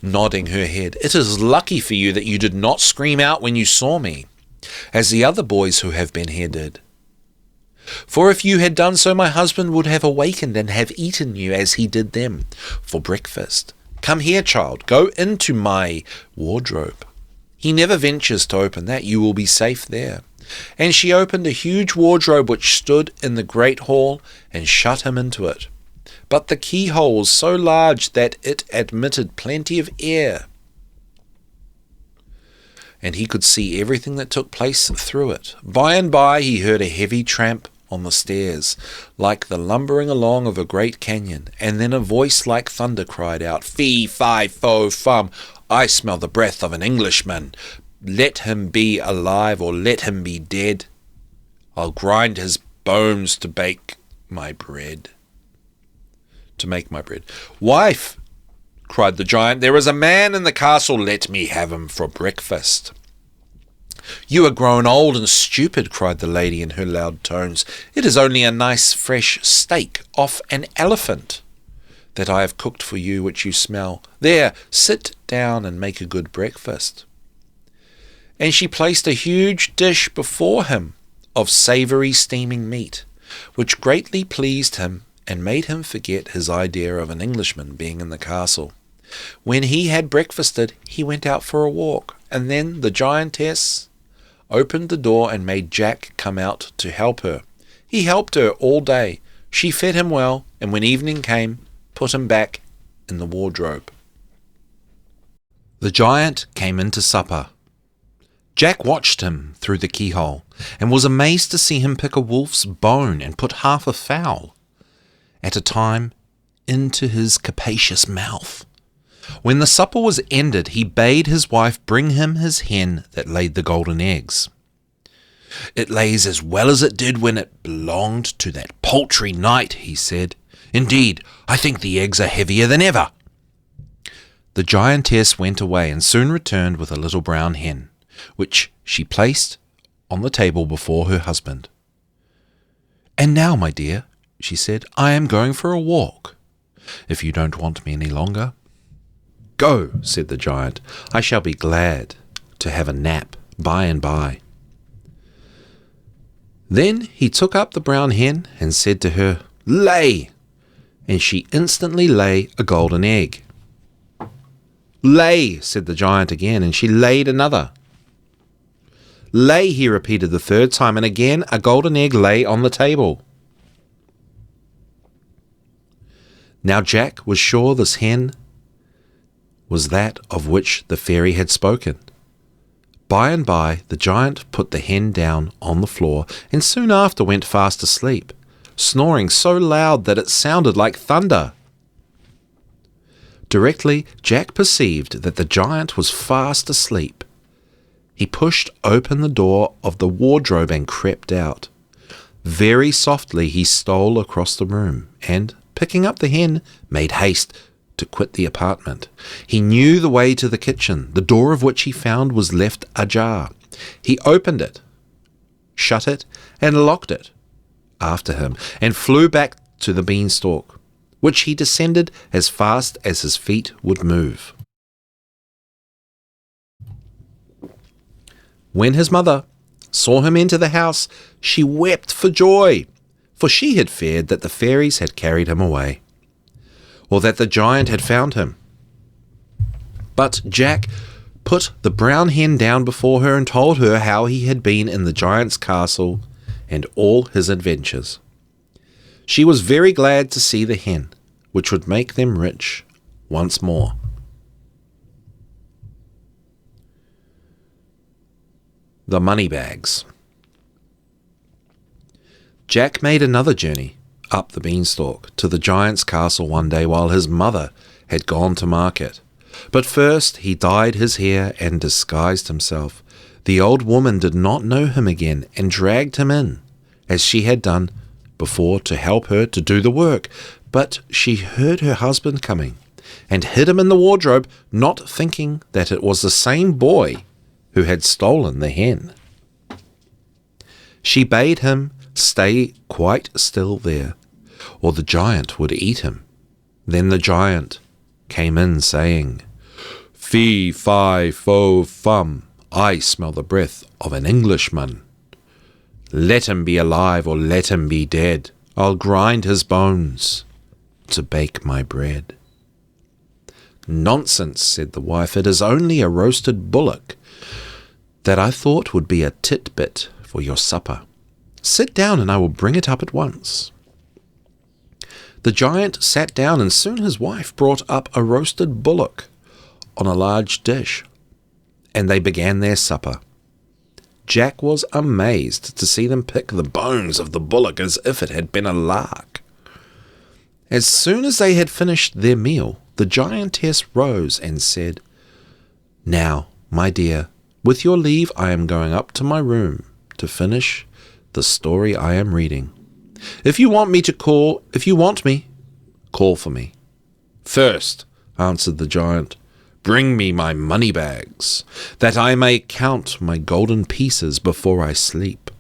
nodding her head. It is lucky for you that you did not scream out when you saw me, as the other boys who have been here did. For if you had done so, my husband would have awakened and have eaten you as he did them for breakfast. Come here, child, go into my wardrobe. He never ventures to open that. You will be safe there. And she opened a huge wardrobe which stood in the great hall and shut him into it. But the keyhole was so large that it admitted plenty of air, and he could see everything that took place through it. By and by he heard a heavy tramp on the stairs, like the lumbering along of a great canyon, and then a voice like thunder cried out, Fee, fi, fo, fum, I smell the breath of an Englishman. Let him be alive or let him be dead. I'll grind his bones to bake my bread. To make my bread. Wife, cried the giant, there is a man in the castle. Let me have him for breakfast. You are grown old and stupid, cried the lady in her loud tones. It is only a nice fresh steak off an elephant that I have cooked for you, which you smell. There, sit down and make a good breakfast. And she placed a huge dish before him of savoury steaming meat, which greatly pleased him and made him forget his idea of an Englishman being in the castle. When he had breakfasted, he went out for a walk, and then the giantess opened the door and made Jack come out to help her. He helped her all day. She fed him well, and when evening came, put him back in the wardrobe. The giant came in to supper. Jack watched him through the keyhole and was amazed to see him pick a wolf's bone and put half a fowl at a time into his capacious mouth. When the supper was ended, he bade his wife bring him his hen that laid the golden eggs. "It lays as well as it did when it belonged to that paltry knight," he said. "Indeed, I think the eggs are heavier than ever." The giantess went away and soon returned with a little brown hen, which she placed on the table before her husband. "And now, my dear," she said, "I am going for a walk, if you don't want me any longer." "Go," said the giant. "I shall be glad to have a nap by and by." Then he took up the brown hen and said to her, "Lay!" And she instantly lay a golden egg. "Lay," said the giant again, and she laid another. "Lay," he repeated the third time, and again a golden egg lay on the table. Now Jack was sure this hen was that of which the fairy had spoken. By and by the giant put the hen down on the floor, and soon after went fast asleep, snoring so loud that it sounded like thunder. Directly Jack perceived that the giant was fast asleep. He pushed open the door of the wardrobe and crept out. Very softly he stole across the room, and, picking up the hen, made haste to quit the apartment. He knew the way to the kitchen, the door of which he found was left ajar. He opened it, shut it, and locked it after him, and flew back to the beanstalk, which he descended as fast as his feet would move. When his mother saw him enter the house, she wept for joy, for she had feared that the fairies had carried him away, or that the giant had found him. But Jack put the brown hen down before her and told her how he had been in the giant's castle and all his adventures. She was very glad to see the hen, which would make them rich once more. The money bags. Jack made another journey up the beanstalk to the giant's castle one day while his mother had gone to market. But first he dyed his hair and disguised himself. The old woman did not know him again and dragged him in, as she had done before, to help her to do the work. But she heard her husband coming and hid him in the wardrobe, not thinking that it was the same boy who had stolen the hen. She bade him stay quite still there, or the giant would eat him. Then the giant came in, saying, "Fee, fi, fo, fum, I smell the breath of an Englishman. Let him be alive or let him be dead, I'll grind his bones to bake my bread." "Nonsense," said the wife, "it is only a roasted bullock that I thought would be a titbit for your supper. Sit down and I will bring it up at once." The giant sat down, and soon his wife brought up a roasted bullock on a large dish, and they began their supper. Jack was amazed to see them pick the bones of the bullock as if it had been a lark. As soon as they had finished their meal, the giantess rose and said, "Now, my dear, with your leave, I am going up to my room to finish the story I am reading. If you want me, call for me." "First," answered the giant, "bring me my money bags, that I may count my golden pieces before I sleep."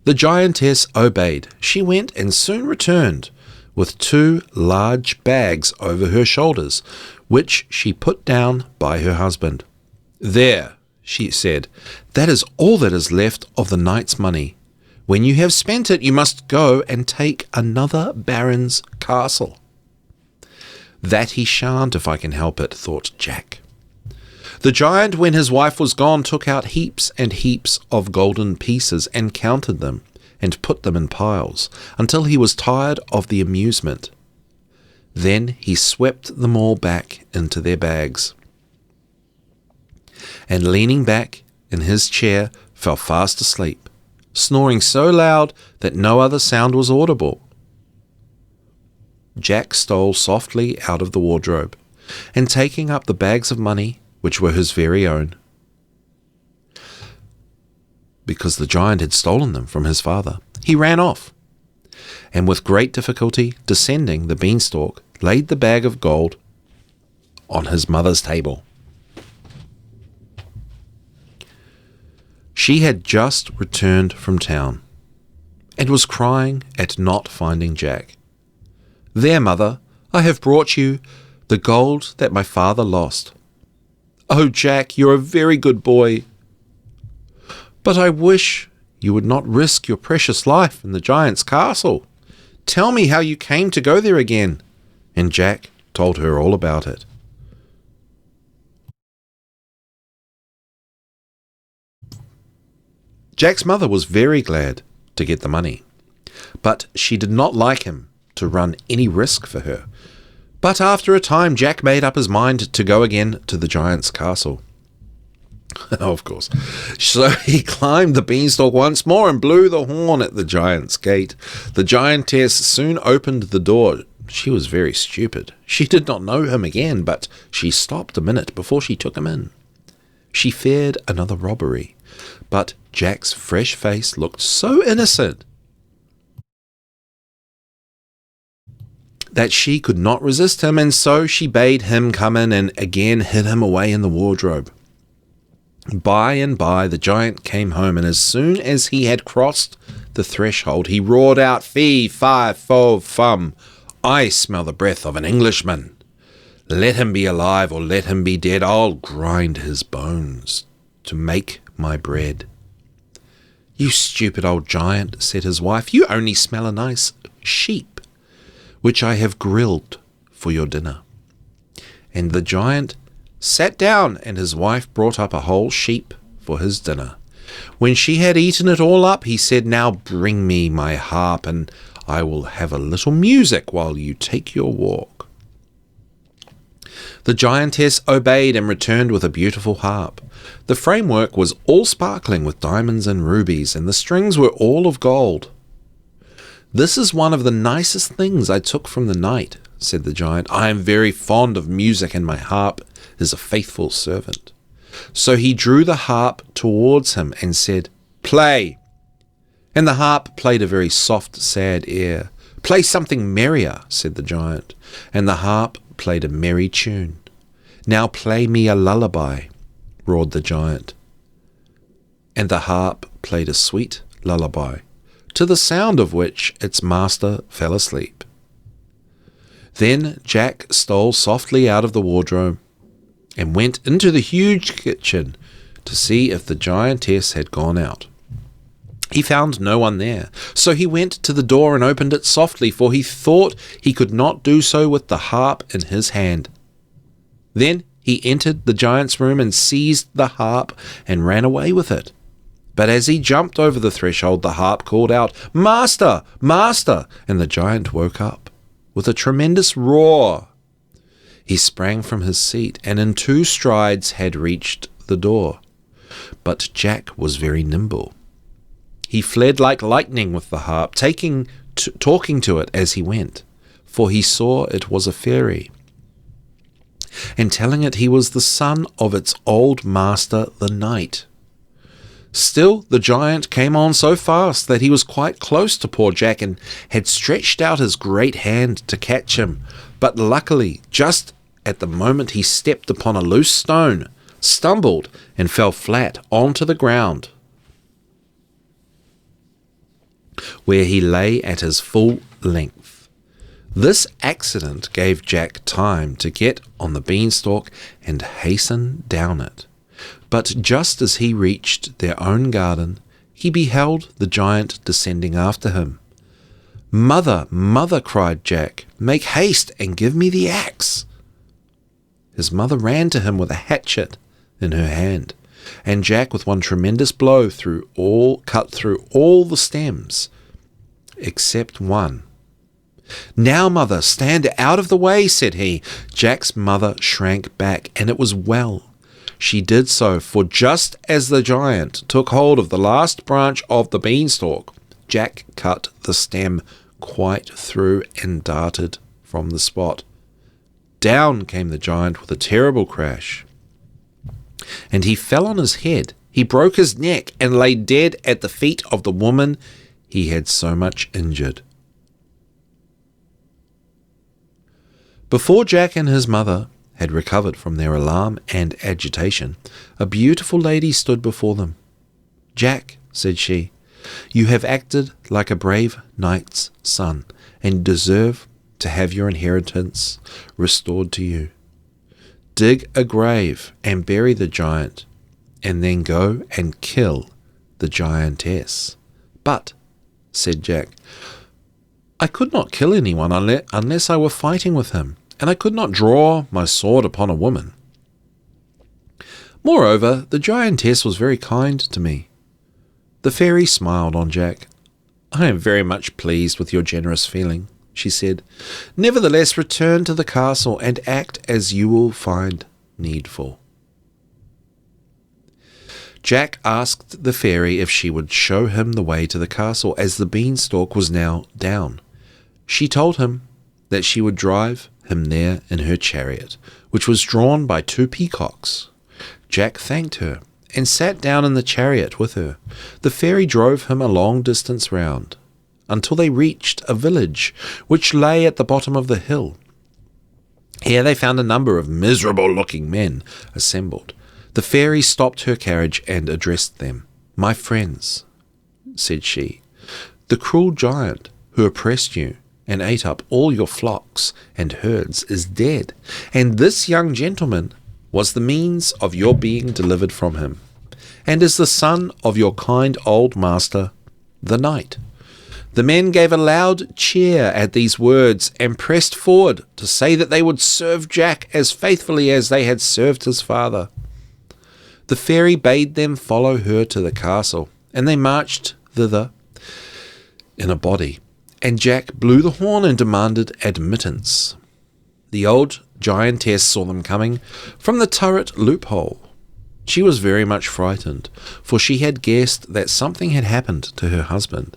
The giantess obeyed. She went and soon returned with 2 large bags over her shoulders, which she put down by her husband. "There," she said, "that is all that is left of the night's money. When you have spent it, you must go and take another baron's castle." "That he shan't if I can help it," thought Jack. The giant, when his wife was gone, took out heaps and heaps of golden pieces and counted them and put them in piles until he was tired of the amusement. Then he swept them all back into their bags, and leaning back in his chair, fell fast asleep, snoring so loud that no other sound was audible. Jack stole softly out of the wardrobe, and taking up the bags of money, which were his very own, because the giant had stolen them from his father, he ran off, and with great difficulty, descending the beanstalk, laid the bag of gold on his mother's table. She had just returned from town, and was crying at not finding Jack. "There, mother, I have brought you the gold that my father lost." "Oh, Jack, you're a very good boy." "But I wish you would not risk your precious life in the giant's castle. Tell me how you came to go there again." And Jack told her all about it. Jack's mother was very glad to get the money, but she did not like him to run any risk for her. But after a time, Jack made up his mind to go again to the giant's castle. Of course. So he climbed the beanstalk once more and blew the horn at the giant's gate. The giantess soon opened the door. She was very stupid. She did not know him again, but she stopped a minute before she took him in. She feared another robbery, but Jack's fresh face looked so innocent that she could not resist him, and so she bade him come in and again hid him away in the wardrobe. By and by the giant came home, and as soon as he had crossed the threshold, he roared out, "Fee, fi, fo, fum, I smell the breath of an Englishman. Let him be alive or let him be dead, I'll grind his bones to make my bread." "You stupid old giant," said his wife, "you only smell a nice sheep, which I have grilled for your dinner." And the giant sat down, and his wife brought up a whole sheep for his dinner. When she had eaten it all up, he said, "Now bring me my harp, and I will have a little music while you take your walk." The giantess obeyed and returned with a beautiful harp. The framework was all sparkling with diamonds and rubies, and the strings were all of gold. "This is one of the nicest things I took from the knight," said the giant. "I am very fond of music, and my harp is a faithful servant." So he drew the harp towards him and said, "Play." And the harp played a very soft, sad air. "Play something merrier," said the giant, and the harp played a merry tune. "Now play me a lullaby," roared the giant, and the harp played a sweet lullaby, to the sound of which its master fell asleep. Then Jack stole softly out of the wardrobe and went into the huge kitchen to see if the giantess had gone out. He found no one there, so he went to the door and opened it softly, for he thought he could not do so with the harp in his hand. Then he entered the giant's room and seized the harp and ran away with it. But as he jumped over the threshold, the harp called out, "Master! Master!" and the giant woke up with a tremendous roar. He sprang from his seat and in 2 strides had reached the door. But Jack was very nimble. He fled like lightning with the harp, talking to it as he went, for he saw it was a fairy, and telling it he was the son of its old master, the knight. Still, the giant came on so fast that he was quite close to poor Jack and had stretched out his great hand to catch him. But luckily, just at the moment he stepped upon a loose stone, stumbled, and fell flat onto the ground, where he lay at his full length. This accident gave Jack time to get on the beanstalk and hasten down it. But just as he reached their own garden, he beheld the giant descending after him. "Mother, mother," cried Jack, "make haste and give me the axe." His mother ran to him with a hatchet in her hand, and Jack with one tremendous blow cut through all the stems except one. "Now, mother, stand out of the way," said he. Jack's mother shrank back, and it was well she did so, for just as the giant took hold of the last branch of the beanstalk, Jack cut the stem quite through and darted from the spot. Down came the giant with a terrible crash, and he fell on his head. He broke his neck and lay dead at the feet of the woman he had so much injured. Before Jack and his mother had recovered from their alarm and agitation, a beautiful lady stood before them. "Jack," said she, "you have acted like a brave knight's son, and deserve to have your inheritance restored to you. Dig a grave and bury the giant, and then go and kill the giantess." "But," said Jack, "I could not kill anyone unless I were fighting with him, and I could not draw my sword upon a woman. Moreover, the giantess was very kind to me." The fairy smiled on Jack. "I am very much pleased with your generous feeling," she said. "Nevertheless, return to the castle and act as you will find needful." Jack asked the fairy if she would show him the way to the castle, as the beanstalk was now down. She told him that she would drive him there in her chariot, which was drawn by 2 peacocks. Jack thanked her and sat down in the chariot with her. The fairy drove him a long distance round, until they reached a village which lay at the bottom of the hill. Here they found a number of miserable-looking men assembled. The fairy stopped her carriage and addressed them. "My friends," said she, "the cruel giant who oppressed you and ate up all your flocks and herds is dead, and this young gentleman was the means of your being delivered from him, and is the son of your kind old master, the knight." The men gave a loud cheer at these words and pressed forward to say that they would serve Jack as faithfully as they had served his father. The fairy bade them follow her to the castle, and they marched thither in a body, and Jack blew the horn and demanded admittance. The old giantess saw them coming from the turret loophole. She was very much frightened, for she had guessed that something had happened to her husband,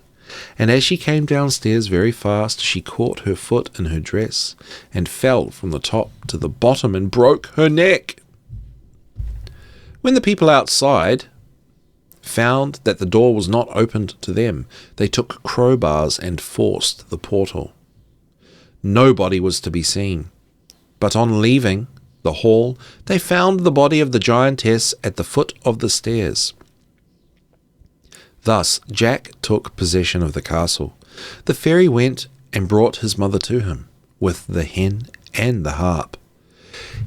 and as she came downstairs very fast, she caught her foot in her dress, and fell from the top to the bottom and broke her neck. When the people outside found that the door was not opened to them, they took crowbars and forced the portal. Nobody was to be seen, but on leaving the hall, they found the body of the giantess at the foot of the stairs. Thus Jack took possession of the castle. The fairy went and brought his mother to him, with the hen and the harp.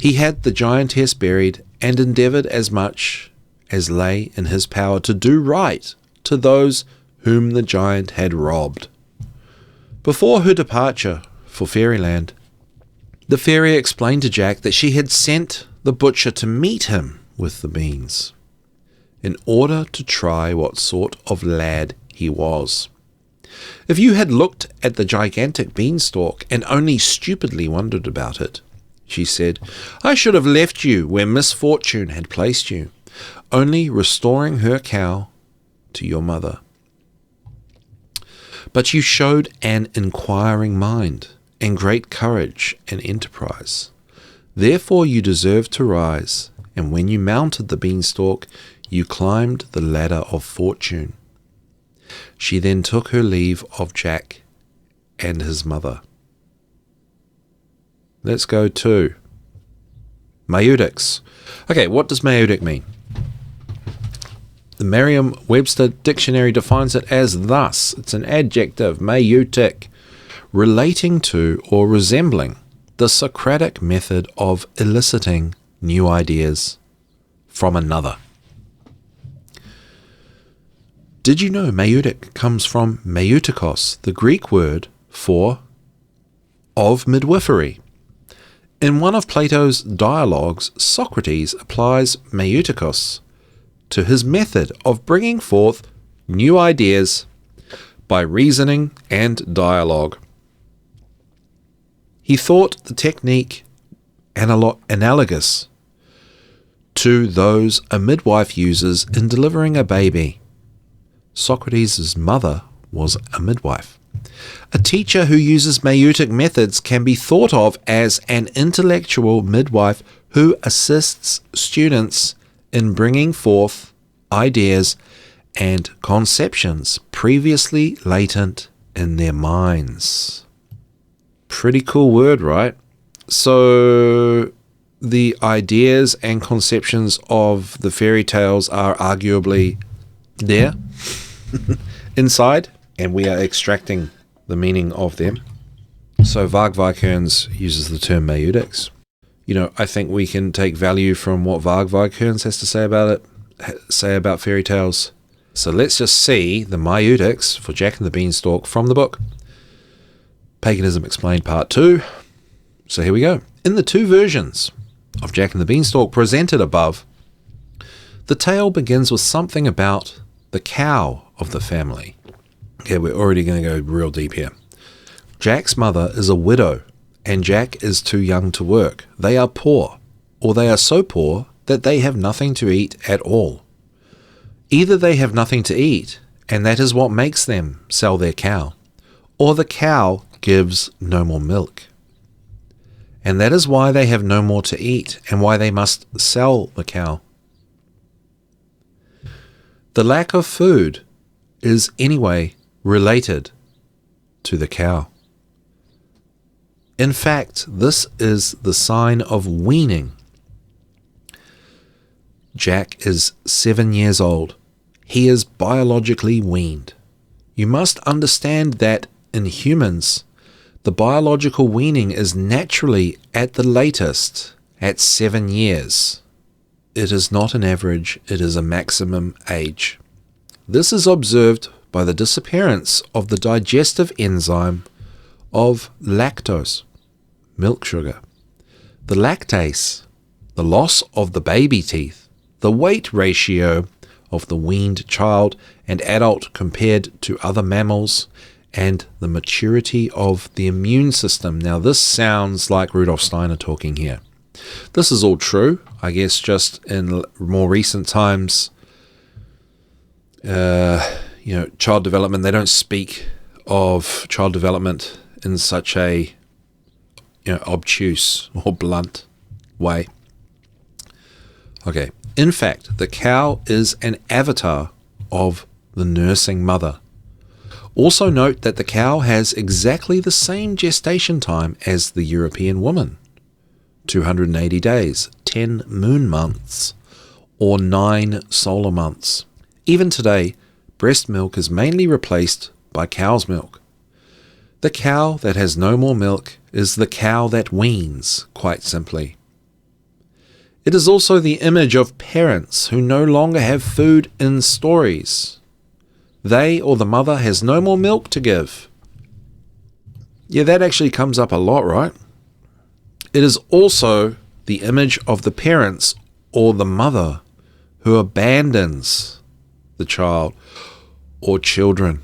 He had the giantess buried, and endeavoured as much as lay in his power to do right to those whom the giant had robbed. Before her departure for fairyland, the fairy explained to Jack that she had sent the butcher to meet him with the beans, in order to try what sort of lad he was. "If you had looked at the gigantic beanstalk and only stupidly wondered about it," she said, "I should have left you where misfortune had placed you, only restoring her cow to your mother. But you showed an inquiring mind, and great courage and enterprise. Therefore you deserve to rise, and when you mounted the beanstalk, you climbed the ladder of fortune." She then took her leave of Jack and his mother. Let's go to maieutics. Okay, what does maietic mean? The Merriam-Webster dictionary defines it as thus. It's an adjective, maietic, relating to or resembling the Socratic method of eliciting new ideas from another. Did you know maietic comes from maietikos, the Greek word for of midwifery? In one of Plato's dialogues, Socrates applies maietikos to his method of bringing forth new ideas by reasoning and dialogue. He thought the technique analogous to those a midwife uses in delivering a baby. Socrates' mother was a midwife. A teacher who uses maietic methods can be thought of as an intellectual midwife who assists students in bringing forth ideas and conceptions previously latent in their minds. Pretty cool word, right? So the ideas and conceptions of the fairy tales are arguably there inside, and we are extracting the meaning of them. So Varg Vikerenes uses the term maieutics. You know, I think we can take value from what Varg Vikerenes has to say about fairy tales. So let's just see the maieutics for Jack and the Beanstalk from the book. Paganism Explained Part 2. So here we go. In the two versions of Jack and the Beanstalk presented above, the tale begins with something about the cow of the family. Okay, we're already going to go real deep here. Jack's mother is a widow, and Jack is too young to work. They are poor, or they are so poor that they have nothing to eat at all. Either they have nothing to eat, and that is what makes them sell their cow, or the cow gives no more milk. And that is why they have no more to eat, and why they must sell the cow. The lack of food is anyway related to the cow. In fact, this is the sign of weaning. Jack is 7 years old. He is biologically weaned. You must understand that in humans, the biological weaning is naturally at the latest at 7 years. It is not an average, it is a maximum age. This is observed by the disappearance of the digestive enzyme of lactose, milk sugar, the lactase, the loss of the baby teeth, the weight ratio of the weaned child and adult compared to other mammals, and the maturity of the immune system. Now this sounds like Rudolf Steiner talking here. This is all true, I guess, just in more recent times. Child development, they don't speak of child development in such a obtuse or blunt way. Okay, in fact, the cow is an avatar of the nursing mother. Also note that the cow has exactly the same gestation time as the European woman. 280 days, 10 moon months, or 9 solar months. Even today, breast milk is mainly replaced by cow's milk. The cow that has no more milk is the cow that weans, quite simply. It is also the image of parents who no longer have food in stories. They or the mother has no more milk to give. Yeah, that actually comes up a lot, right? It is also the image of the parents or the mother who abandons the child or children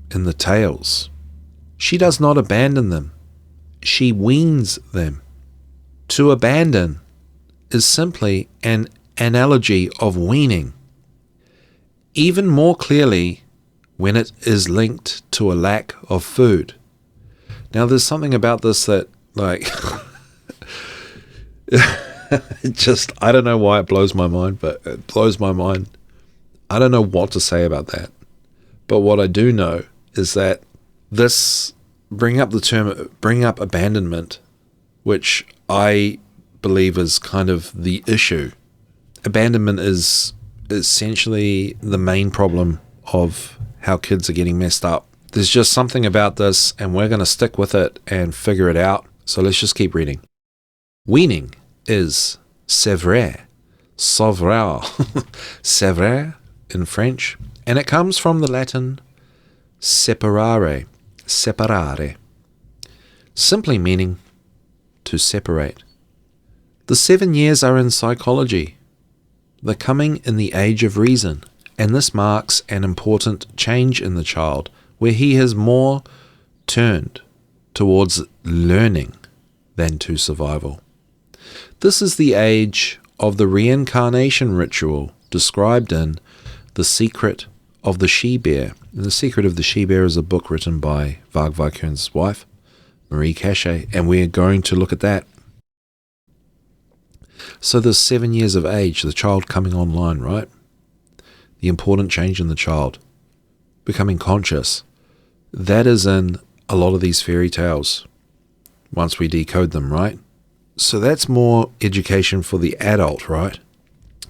in the tales. She does not abandon them. She weans them. To abandon is simply an analogy of weaning, even more clearly when it is linked to a lack of food. Now, there's something about this that, I don't know why it blows my mind, but it blows my mind. I don't know what to say about that. But what I do know is that this bring up abandonment, which I believe is kind of the issue. Abandonment is essentially the main problem of how kids are getting messed up. There's just something about this, and we're going to stick with it and figure it out. So let's just keep reading. Weaning is sevrer, sevrer in French, and it comes from the Latin separare, simply meaning to separate. The 7 years are in psychology, the coming in the age of reason, and this marks an important change in the child, where he has more turned towards learning than to survival. This is the age of the reincarnation ritual described in The Secret of the She-Bear. And The Secret of the She-Bear is a book written by Varg Vikerenes' wife, Marie Cachet, and we're going to look at that. So there's 7 years of age, the child coming online, right? The important change in the child, becoming conscious. That is in a lot of these fairy tales, once we decode them, right? So that's more education for the adult, right?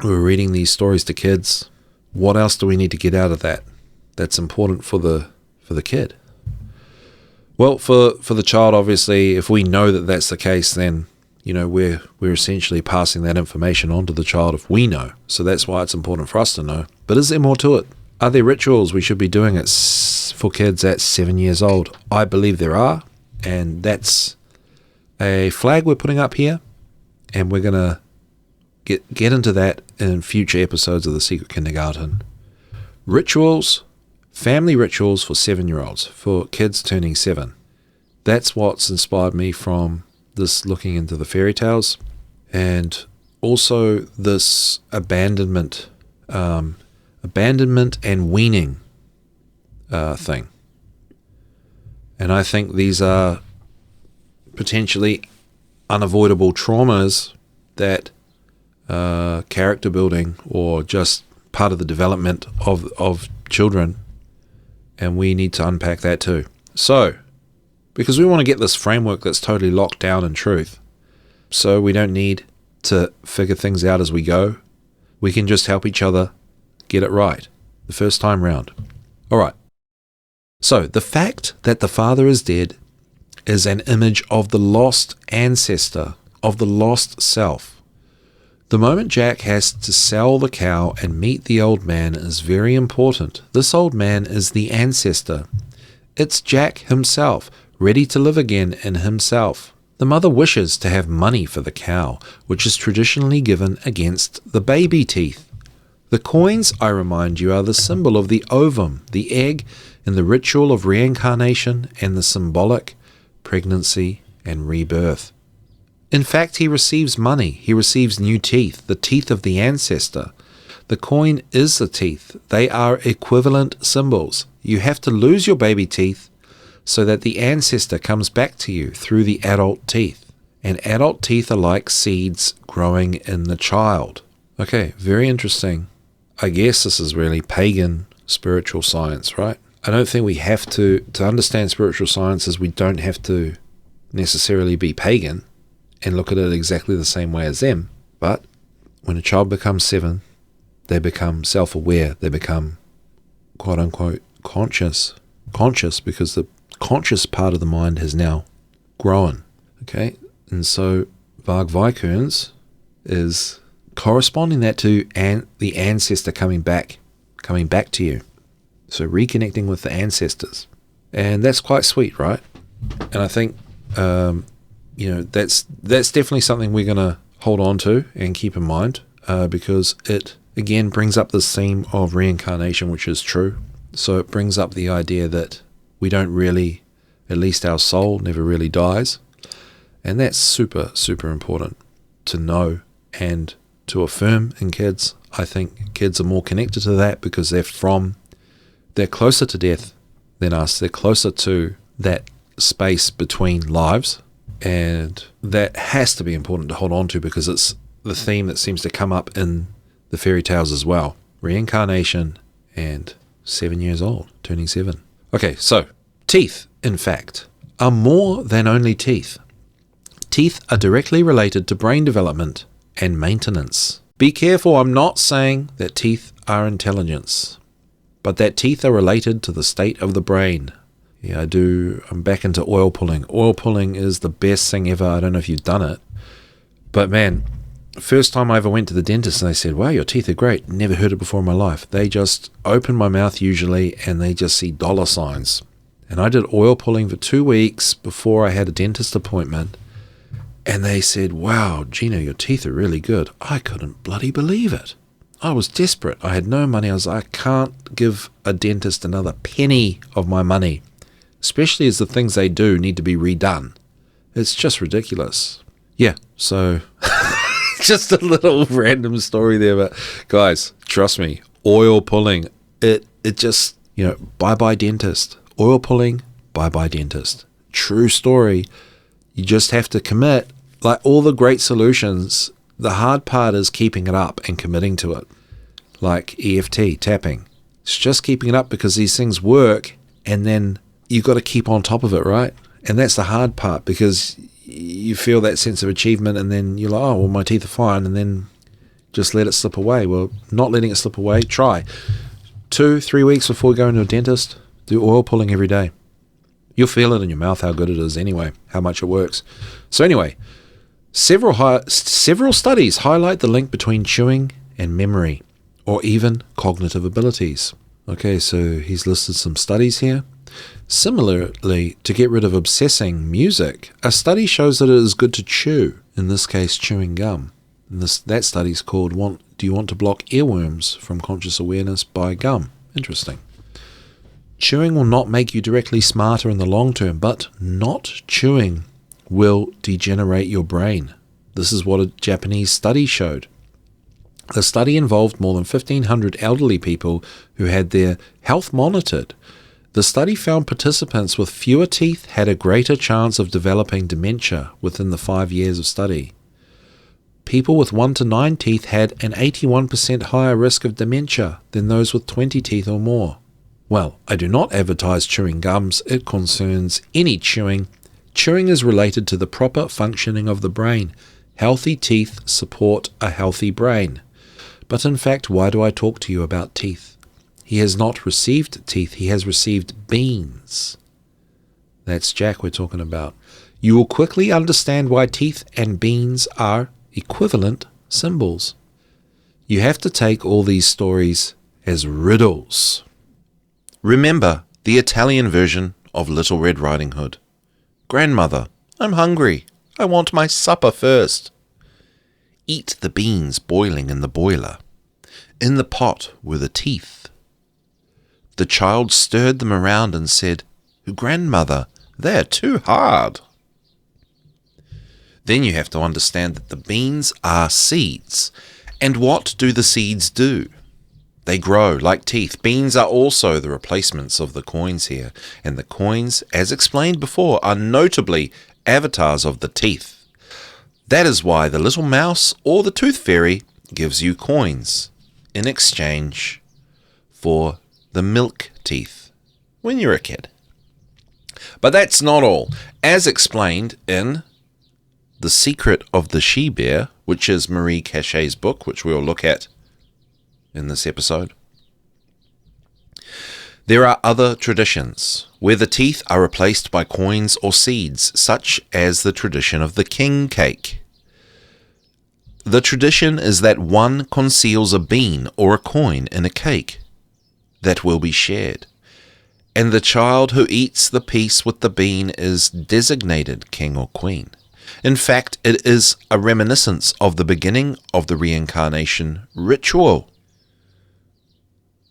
We're reading these stories to kids. What else do we need to get out of that that's important for the kid? Well, for the child, obviously, if we know that that's the case, then we're essentially passing that information on to the child if we know. So that's why it's important for us to know. But is there more to it? Are there rituals we should be doing it for kids at 7 years old? I believe there are, and that's a flag we're putting up here, and we're going to get into that in future episodes of The Secret Kindergarten. Rituals, family rituals for 7-year-olds, for kids turning 7. That's what's inspired me from this looking into the fairy tales, and also this abandonment and weaning thing. And I think these are potentially unavoidable traumas that character building or just part of the development of children, and we need to unpack that too. So, because we want to get this framework that's totally locked down in truth, so we don't need to figure things out as we go. We can just help each other get it right the first time round. All right. So, the fact that the father is dead is an image of the lost ancestor, of the lost self. The moment Jack has to sell the cow and meet the old man is very important. This old man is the ancestor. It's Jack himself, ready to live again in himself. The mother wishes to have money for the cow, which is traditionally given against the baby teeth. The coins, I remind you, are the symbol of the ovum, the egg, in the ritual of reincarnation and the symbolic pregnancy and rebirth. In fact, he receives money. He receives new teeth, the teeth of the ancestor. The coin is the teeth. They are equivalent symbols. You have to lose your baby teeth so that the ancestor comes back to you through the adult teeth. And adult teeth are like seeds growing in the child. Okay, very interesting. I guess this is really pagan spiritual science, right? I don't think we have to understand spiritual sciences, we don't have to necessarily be pagan and look at it exactly the same way as them. But when a child becomes 7, they become self-aware, they become quote-unquote conscious because the conscious part of the mind has now grown. Okay, and so Varg Vikerenes is corresponding that to the ancestor coming back to you. So reconnecting with the ancestors, and that's quite sweet, right? And I think that's definitely something we're going to hold on to and keep in mind, because it again brings up this theme of reincarnation, which is true. So it brings up the idea that we don't really, at least our soul never really dies. And that's super, super important to know and to affirm in kids. I think kids are more connected to that because they're closer to death than us. They're closer to that space between lives. And that has to be important to hold on to because it's the theme that seems to come up in the fairy tales as well. Reincarnation and 7 years old, turning 7. Okay, so teeth, in fact, are more than only teeth. Teeth are directly related to brain development and maintenance. Be careful, I'm not saying that teeth are intelligence, but that teeth are related to the state of the brain. Yeah, I'm back into oil pulling. Oil pulling is the best thing ever. I don't know if you've done it, but man, first time I ever went to the dentist and they said, wow, your teeth are great. Never heard it before in my life. They just open my mouth usually and they just see dollar signs. And I did oil pulling for 2 weeks before I had a dentist appointment. And they said, wow, Gino, your teeth are really good. I couldn't bloody believe it. I was desperate. I had no money. I was like, I can't give a dentist another penny of my money, especially as the things they do need to be redone. It's just ridiculous. Yeah, so just a little random story there, but guys, trust me, oil pulling, it just, bye-bye dentist. Oil pulling, bye-bye dentist. True story. You just have to commit. Like all the great solutions, the hard part is keeping it up and committing to it. Like EFT, tapping. It's just keeping it up because these things work, and then you've got to keep on top of it, right? And that's the hard part, because you feel that sense of achievement, and then you're like, oh, well, my teeth are fine, and then just let it slip away. Well, not letting it slip away, try. 2-3 weeks before going to a dentist, do oil pulling every day. You'll feel it in your mouth how good it is anyway, how much it works. So anyway, several studies highlight the link between chewing and memory, or even cognitive abilities. Okay, so he's listed some studies here. Similarly, to get rid of obsessing music, a study shows that it is good to chew, in this case chewing gum. And that study is called Do You Want to Block Earworms from Conscious Awareness by Gum? Interesting. Chewing will not make you directly smarter in the long term, but not chewing will degenerate your brain. This is what a Japanese study showed. The study involved more than 1,500 elderly people who had their health monitored. The study found participants with fewer teeth had a greater chance of developing dementia within the 5 years of study. People with 1 to 9 teeth had an 81% higher risk of dementia than those with 20 teeth or more. Well, I do not advertise chewing gums. It concerns any chewing. Chewing is related to the proper functioning of the brain. Healthy teeth support a healthy brain. But in fact, why do I talk to you about teeth? He has not received teeth, he has received beans. That's Jack we're talking about. You will quickly understand why teeth and beans are equivalent symbols. You have to take all these stories as riddles. Remember the Italian version of Little Red Riding Hood. Grandmother, I'm hungry. I want my supper first. Eat the beans boiling in the boiler. In the pot were the teeth. The child stirred them around and said, Grandmother, they're too hard. Then you have to understand that the beans are seeds. And what do the seeds do? They grow like teeth. Beans are also the replacements of the coins here. And the coins, as explained before, are notably avatars of the teeth. That is why the little mouse or the tooth fairy gives you coins in exchange for the milk teeth when you're a kid. But that's not all. As explained in The Secret of the She-Bear, which is Marie Cachet's book, which we'll look at in this episode, there are other traditions where the teeth are replaced by coins or seeds, such as the tradition of the king cake. The tradition is that one conceals a bean or a coin in a cake that will be shared, and the child who eats the piece with the bean is designated king or queen. In fact, it is a reminiscence of the beginning of the reincarnation ritual.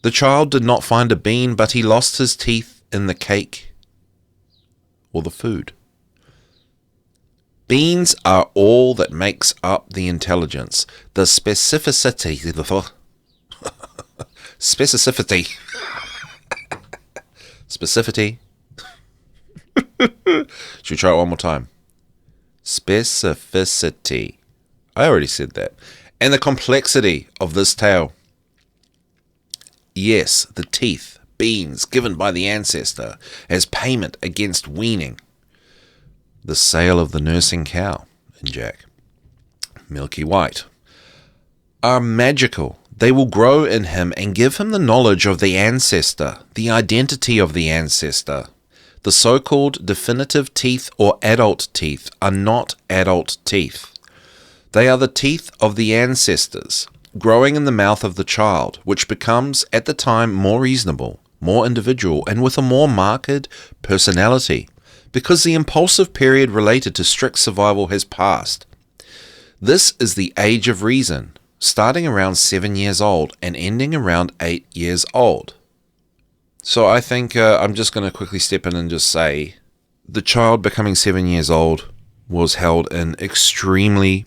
The child did not find a bean, but he lost his teeth in the cake or the food. Beans are all that makes up the intelligence, the specificity. Specificity. Should we try it one more time? Specificity. I already said that. And the complexity of this tale. Yes, the teeth, beans given by the ancestor as payment against weaning. The sale of the nursing cow in Jack. Milky White. Are magical. They will grow in him and give him the knowledge of the ancestor, the identity of the ancestor. The so-called definitive teeth or adult teeth are not adult teeth. They are the teeth of the ancestors, growing in the mouth of the child, which becomes at the time more reasonable, more individual, and with a more marked personality, because the impulsive period related to strict survival has passed. This is the age of reason, starting around 7 years old and ending around 8 years old. So I think I'm just going to quickly step in and just say, the child becoming 7 years old was held in extremely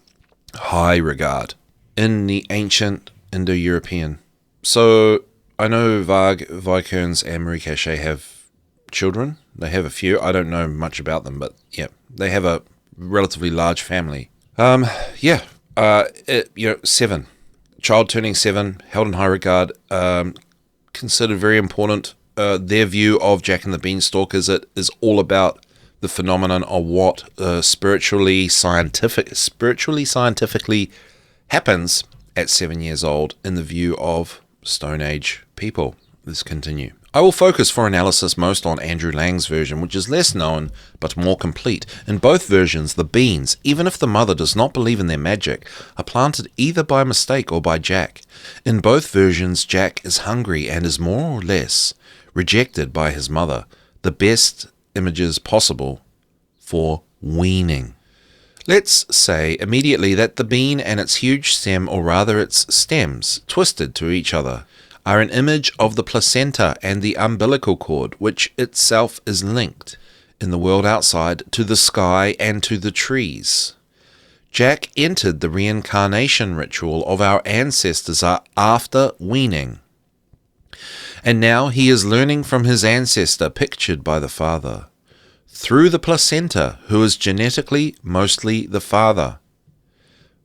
high regard in the ancient Indo-European. So I know Varg Vikerenes and Marie Cachet have children. They have a few. I don't know much about them, but yeah, they have a relatively large family. 7. Child turning 7, held in high regard, considered very important. Their view of Jack and the Beanstalk is it is all about the phenomenon of what spiritually scientifically happens at 7 years old in the view of Stone Age people. Let's continue. I will focus for analysis most on Andrew Lang's version, which is less known but more complete. In both versions, the beans, even if the mother does not believe in their magic, are planted either by mistake or by Jack. In both versions, Jack is hungry and is more or less rejected by his mother. The best images possible for weaning. Let's say immediately that the bean and its huge stem, or rather its stems, twisted to each other, are an image of the placenta and the umbilical cord, which itself is linked, in the world outside, to the sky and to the trees. Jack entered the reincarnation ritual of our ancestors after weaning, and now he is learning from his ancestor, pictured by the father, through the placenta, who is genetically mostly the father.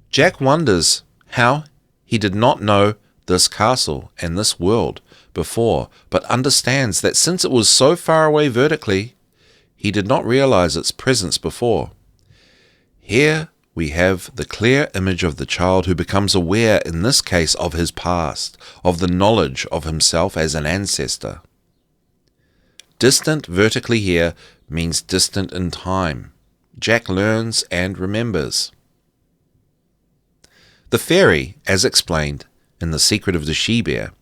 Jack wonders how he did not know this castle and this world before, but understands that since it was so far away vertically, he did not realize its presence before. Here we have the clear image of the child who becomes aware, in this case, of his past, of the knowledge of himself as an ancestor. Distant vertically here means distant in time. Jack learns and remembers. The fairy, as explained in The Secret of the She-Bear,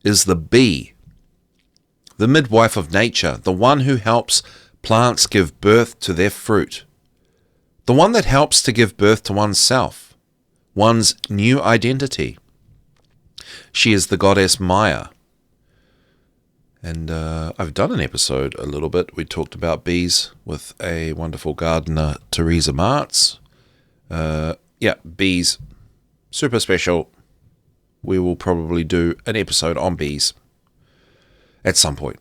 is the bee, the midwife of nature, the one who helps plants give birth to their fruit, the one that helps to give birth to oneself, one's new identity. She is the goddess Maya. And I've done an episode a little bit. We talked about bees with a wonderful gardener, Teresa Martz. Bees, super special. We will probably do an episode on bees at some point.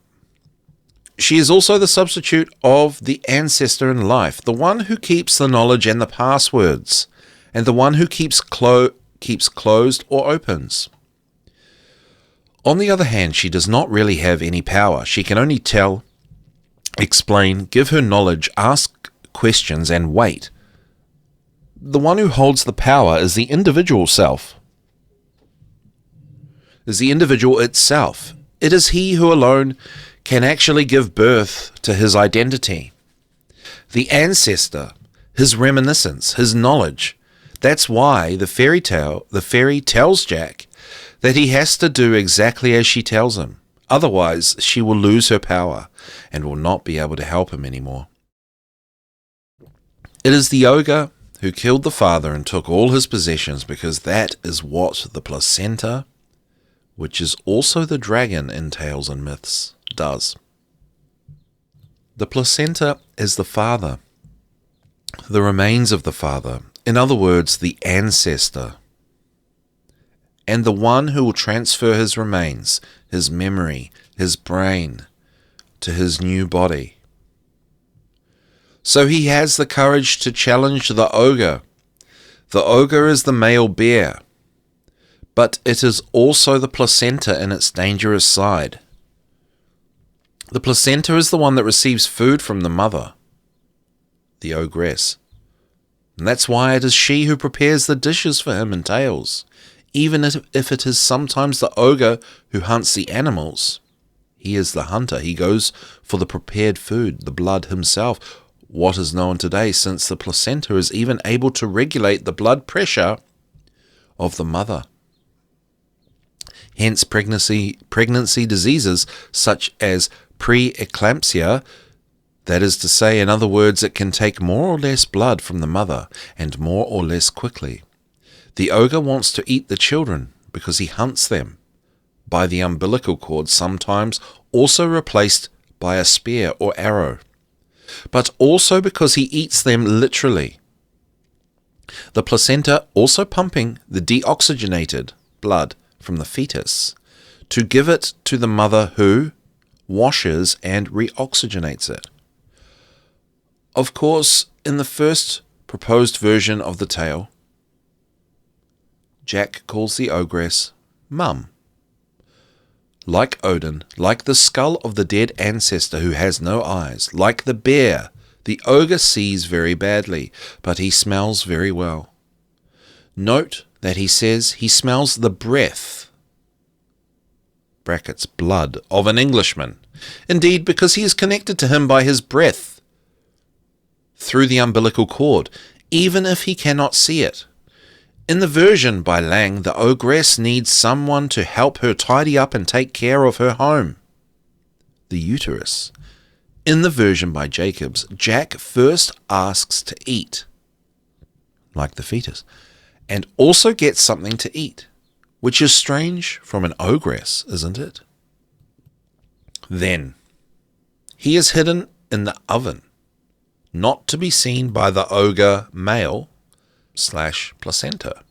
She is also the substitute of the ancestor in life, the one who keeps the knowledge and the passwords, and the one who keeps closed or opens. On the other hand, she does not really have any power. She can only tell, explain, give her knowledge, ask questions, and wait. The one who holds the power is the individual self. Is the individual itself. It is he who alone can actually give birth to his identity. The ancestor, his reminiscence, his knowledge. That's why the fairy tells Jack that he has to do exactly as she tells him. Otherwise, she will lose her power and will not be able to help him anymore. It is the ogre who killed the father and took all his possessions, because that is what the placenta, which is also the dragon in tales and myths, does. The placenta is the father, the remains of the father, in other words, the ancestor, and the one who will transfer his remains, his memory, his brain, to his new body. So he has the courage to challenge the ogre. The ogre is the male bear, but it is also the placenta in its dangerous side. The placenta is the one that receives food from the mother, the ogress. And that's why it is she who prepares the dishes for him in tales. Even if it is sometimes the ogre who hunts the animals. He is the hunter. He goes for the prepared food, the blood himself. What is known today, since the placenta is even able to regulate the blood pressure of the mother. Hence pregnancy diseases such as preeclampsia, that is to say, in other words, it can take more or less blood from the mother, and more or less quickly. The ogre wants to eat the children because he hunts them by the umbilical cord, sometimes also replaced by a spear or arrow. but also because he eats them literally. The placenta also pumping the deoxygenated blood from the fetus to give it to the mother who washes and reoxygenates it. Of course, in the first proposed version of the tale, Jack calls the ogress Mum. Like Odin, like the skull of the dead ancestor who has no eyes, like the bear, the ogre sees very badly, but he smells very well. Note that he says he smells the breath, brackets blood, of an Englishman. Indeed, because he is connected to him by his breath through the umbilical cord, even if he cannot see it. In the version by Lang, the ogress needs someone to help her tidy up and take care of her home, the uterus. In the version by Jacobs, Jack first asks to eat, like the fetus, and also gets something to eat, which is strange from an ogress, isn't it? Then, he is hidden in the oven, not to be seen by the ogre male / placenta.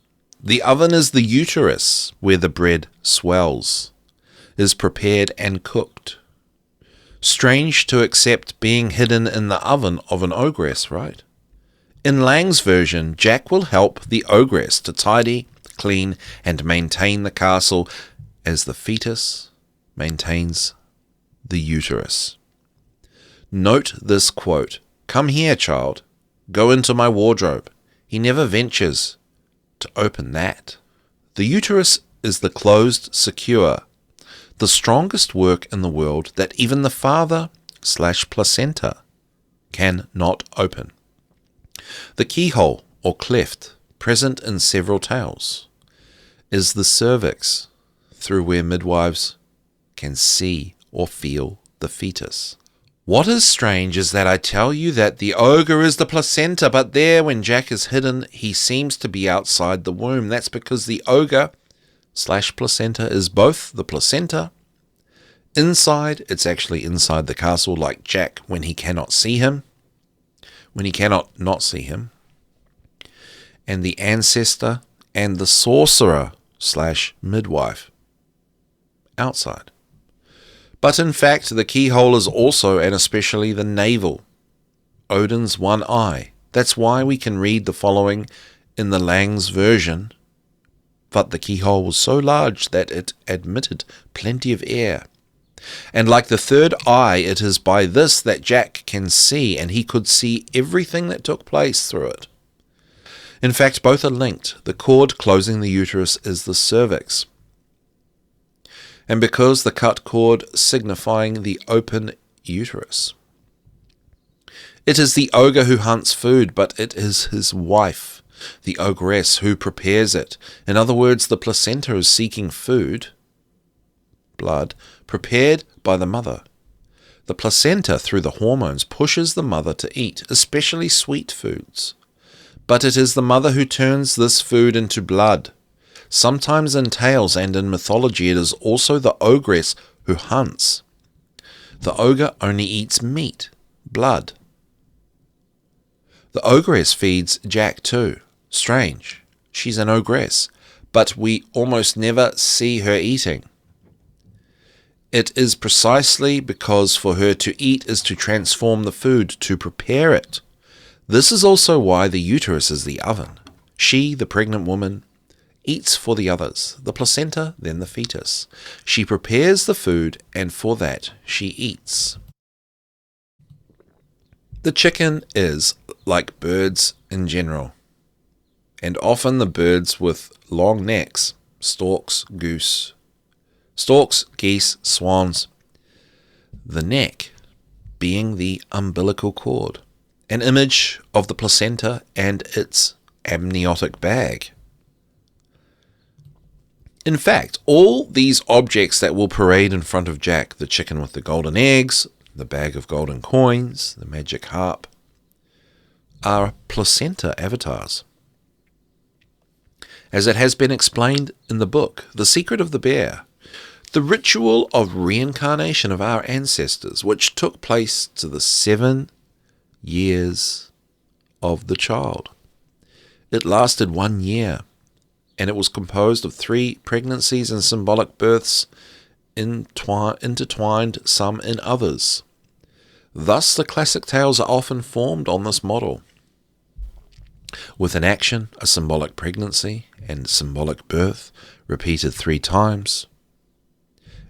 The oven is the uterus where the bread swells, is prepared and cooked. Strange to accept being hidden in the oven of an ogress, right? In Lang's version, Jack will help the ogress to tidy, clean, and maintain the castle as the fetus maintains the uterus. Note this quote, "Come here, child. Go into my wardrobe." He never ventures to open that. The uterus is the closed, secure, the strongest work in the world that even the father / placenta can not open. The keyhole or cleft, present in several tales, is the cervix, through where midwives can see or feel the fetus. What is strange is that I tell you that the ogre is the placenta, but there, when Jack is hidden, he seems to be outside the womb. That's because the ogre / placenta is both the placenta. Inside, it's actually inside the castle, like Jack when he cannot see him, when he cannot not see him, and the ancestor and the sorcerer / midwife outside. But in fact, the keyhole is also and especially the navel, Odin's one eye. That's why we can read the following in the Lang's version. But the keyhole was so large that it admitted plenty of air. And like the third eye, it is by this that Jack can see, and he could see everything that took place through it. In fact, both are linked. The cord closing the uterus is the cervix. And because the cut cord signifying the open uterus. It is the ogre who hunts food, but it is his wife, the ogress, who prepares it. In other words, the placenta is seeking food, blood, prepared by the mother. The placenta, through the hormones, pushes the mother to eat, especially sweet foods. But it is the mother who turns this food into blood. Sometimes in tales and in mythology, it is also the ogress who hunts. The ogre only eats meat, blood. The ogress feeds Jack too. Strange. She's an ogress, but we almost never see her eating. It is precisely because for her to eat is to transform the food, to prepare it. This is also why the uterus is the oven. She, the pregnant woman, eats for the others, the placenta, then the fetus. She prepares the food, and for that she eats. The chicken is like birds in general, and often the birds with long necks, storks, geese, swans, the neck being the umbilical cord, an image of the placenta and its amniotic bag. In fact, all these objects that will parade in front of Jack, the chicken with the golden eggs, the bag of golden coins, the magic harp, are placenta avatars. As it has been explained in the book, The Secret of the Bear, the ritual of reincarnation of our ancestors, which took place to the 7 years of the child. It lasted 1 year, and it was composed of 3 pregnancies and symbolic births intertwined some in others. Thus, the classic tales are often formed on this model, with an action, a symbolic pregnancy, and symbolic birth repeated 3 times.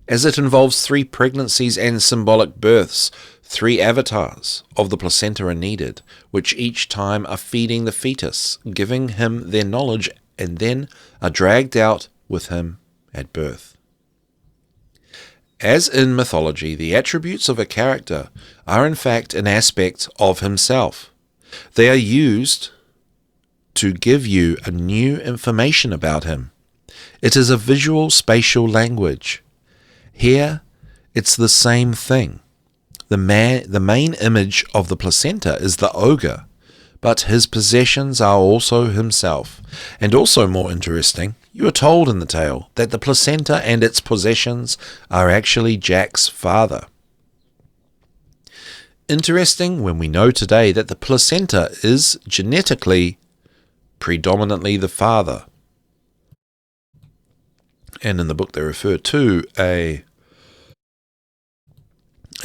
As it involves 3 pregnancies and symbolic births, 3 avatars of the placenta are needed, which each time are feeding the fetus, giving him their knowledge, and then are dragged out with him at birth. As in mythology, the attributes of a character are in fact an aspect of himself. They are used to give you a new information about him. It is a visual spatial language. Here, it's the same thing. The main image of the placenta is the ogre, but his possessions are also himself. And also more interesting, you are told in the tale that the placenta and its possessions are actually Jack's father. Interesting when we know today that the placenta is genetically predominantly the father. And in the book they refer to a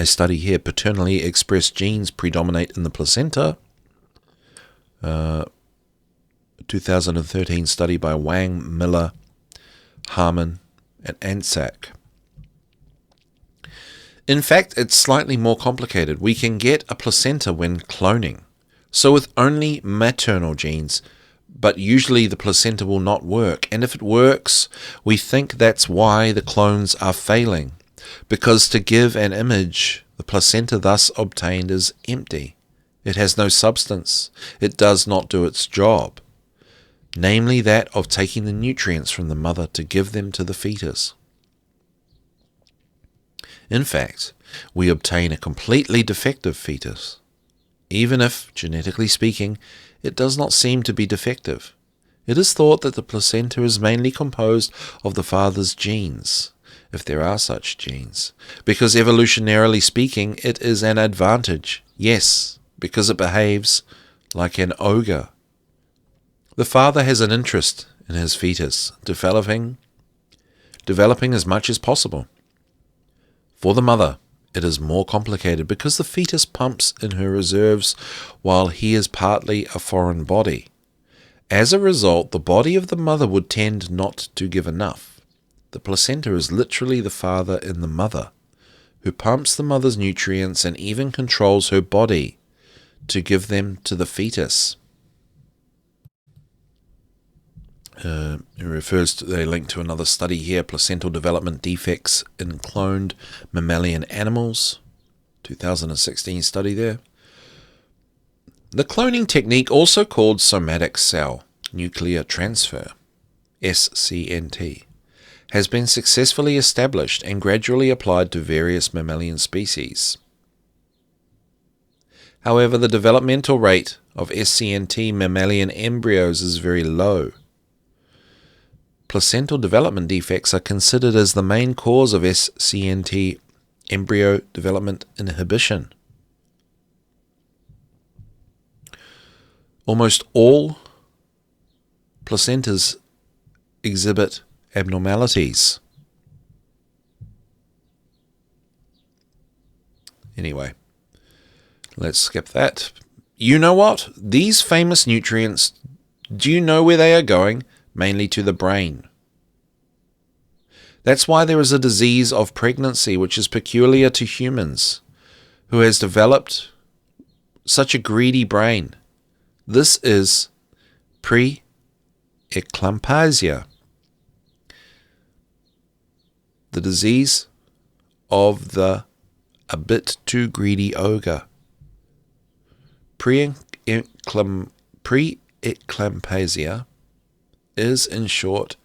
study here, paternally expressed genes predominate in the placenta. 2013 study by Wang, Miller, Harmon, and Ansak. In fact, it's slightly more complicated. We can get a placenta when cloning, so with only maternal genes, but usually the placenta will not work, and if it works, we think that's why the clones are failing, because to give an image, the placenta thus obtained is empty. It has no substance. It does not do its job, namely that of taking the nutrients from the mother to give them to the fetus. In fact, we obtain a completely defective fetus, even if, genetically speaking, it does not seem to be defective. It is thought that the placenta is mainly composed of the father's genes, if there are such genes, because evolutionarily speaking, it is an advantage. Yes, because it behaves like an ogre. The father has an interest in his fetus, developing as much as possible. For the mother, it is more complicated because the fetus pumps in her reserves while he is partly a foreign body. As a result, the body of the mother would tend not to give enough. The placenta is literally the father in the mother, who pumps the mother's nutrients and even controls her body to give them to the fetus. It refers to a link to another study here, placental development defects in cloned mammalian animals, 2016 study there. The cloning technique, also called somatic cell nuclear transfer, SCNT, has been successfully established and gradually applied to various mammalian species. However, the developmental rate of SCNT mammalian embryos is very low. Placental development defects are considered as the main cause of SCNT embryo development inhibition. Almost all placentas exhibit abnormalities. Anyway, let's skip that. You know what? These famous nutrients, do you know where they are going? Mainly to the brain. That's why there is a disease of pregnancy which is peculiar to humans, who has developed such a greedy brain. This is pre-eclampsia, the disease of the a bit too greedy ogre. Pre-eclampsia is, in short,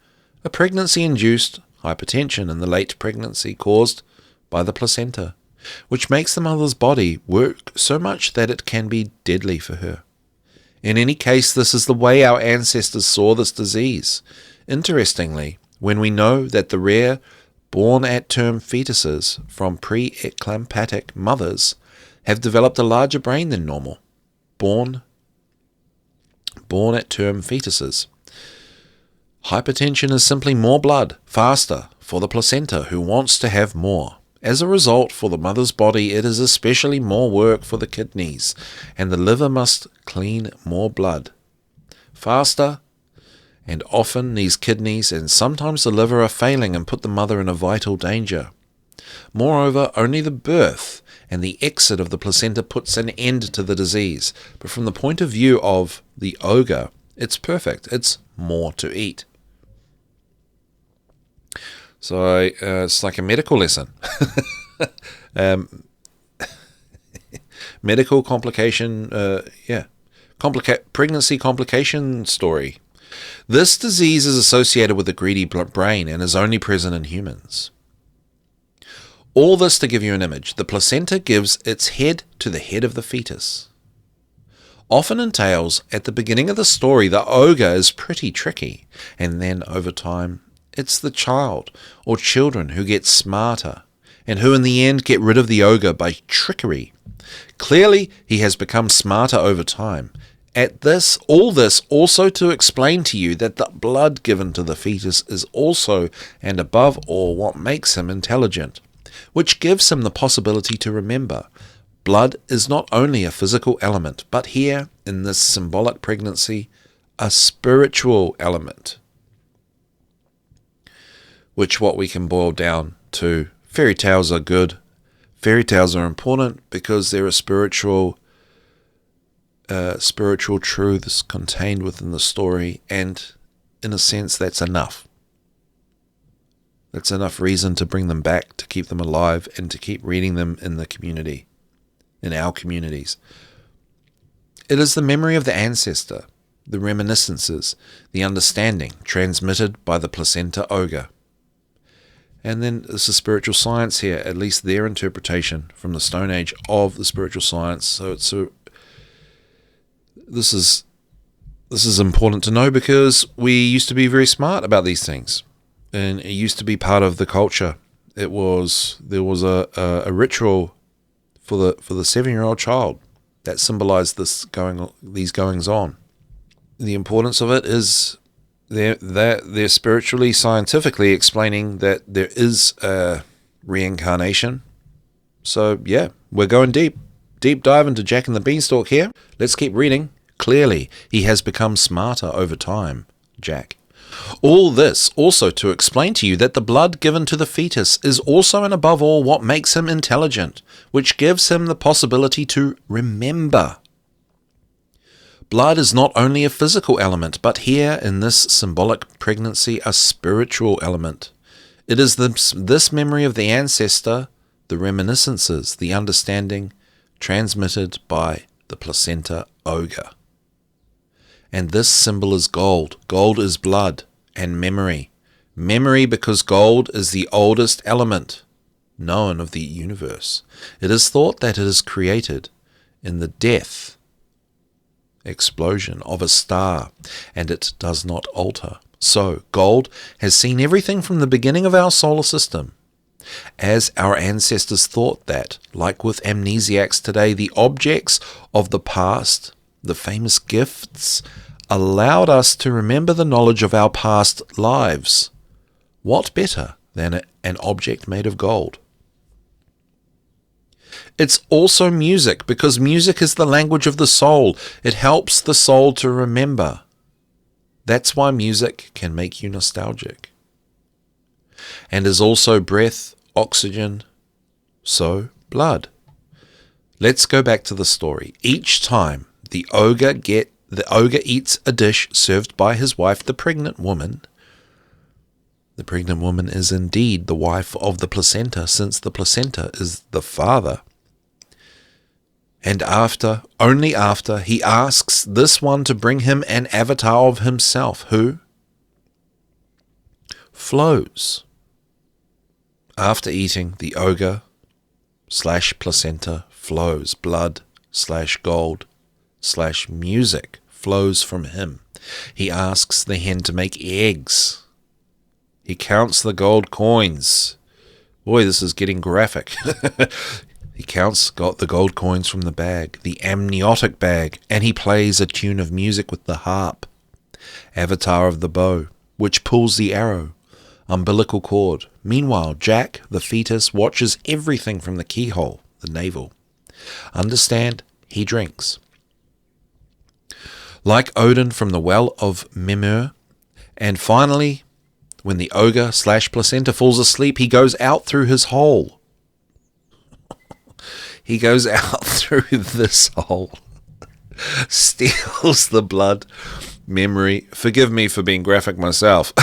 a pregnancy-induced hypertension in the late pregnancy caused by the placenta, which makes the mother's body work so much that it can be deadly for her. In any case, this is the way our ancestors saw this disease. Interestingly, when we know that the rare born-at-term fetuses from pre-eclamptic mothers have developed a larger brain than normal, born at term fetuses. Hypertension is simply more blood, faster, for the placenta, who wants to have more. As a result, for the mother's body, it is especially more work for the kidneys, and the liver must clean more blood. Faster, and often these kidneys and sometimes the liver are failing and put the mother in a vital danger. Moreover, only the birth and the exit of the placenta puts an end to the disease. But from the point of view of the ogre, it's perfect. It's more to eat. So it's like a medical lesson. Medical complication, pregnancy complication story. This disease is associated with the greedy brain and is only present in humans. All this to give you an image. The placenta gives its head to the head of the fetus. Often in tales, at the beginning of the story, the ogre is pretty tricky, and then over time, it's the child or children who get smarter, and who in the end get rid of the ogre by trickery. Clearly, he has become smarter over time. All this also to explain to you that the blood given to the fetus is also and above all what makes him intelligent, which gives him the possibility to remember. Blood is not only a physical element, but here, in this symbolic pregnancy, a spiritual element, which what we can boil down to. Fairy tales are good. Fairy tales are important because there are spiritual truths contained within the story, and in a sense that's enough. That's enough reason to bring them back, to keep them alive, and to keep reading them in the community, in our communities. It is the memory of the ancestor, the reminiscences, the understanding transmitted by the placenta ogre. And then this is spiritual science here, at least their interpretation from the Stone Age of the spiritual science. So this is important to know because we used to be very smart about these things, and it used to be part of the culture. There was a ritual for the 7-year-old child that symbolized these goings on. The importance of it is they're spiritually, scientifically explaining that there is a reincarnation. So yeah, we're going deep dive into Jack and the Beanstalk here. Let's keep reading. Clearly, he has become smarter over time, Jack. All this also to explain to you that the blood given to the fetus is also and above all what makes him intelligent, which gives him the possibility to remember. Blood is not only a physical element, but here in this symbolic pregnancy, a spiritual element. It is this memory of the ancestor, the reminiscences, the understanding transmitted by the placenta ogre. And this symbol is gold. Gold is blood and memory. Memory because gold is the oldest element known of the universe. It is thought that it is created in the death explosion of a star, and it does not alter. So, gold has seen everything from the beginning of our solar system. As our ancestors thought that, like with amnesiacs today, the objects of the past, the famous gifts, allowed us to remember the knowledge of our past lives. What better than an object made of gold? It's also music, because music is the language of the soul. It helps the soul to remember. That's why music can make you nostalgic. And is also breath, oxygen, so blood. Let's go back to the story. Each time the ogre eats a dish served by his wife, the pregnant woman is indeed the wife of the placenta, since the placenta is the father. And only after, he asks this one to bring him an avatar of himself, who flows. After eating, the ogre / placenta flows. Blood / gold / music flows from him. He asks the hen to make eggs. He counts the gold coins. Boy, this is getting graphic. He got the gold coins from the bag, the amniotic bag, and he plays a tune of music with the harp. Avatar of the bow, which pulls the arrow. Umbilical cord. Meanwhile, Jack, the fetus, watches everything from the keyhole, the navel. Understand? He drinks. Like Odin from the well of Mimir. And finally, when the ogre/placenta falls asleep, he goes out through his hole. He goes out through this hole. Steals the blood, memory. Forgive me for being graphic myself.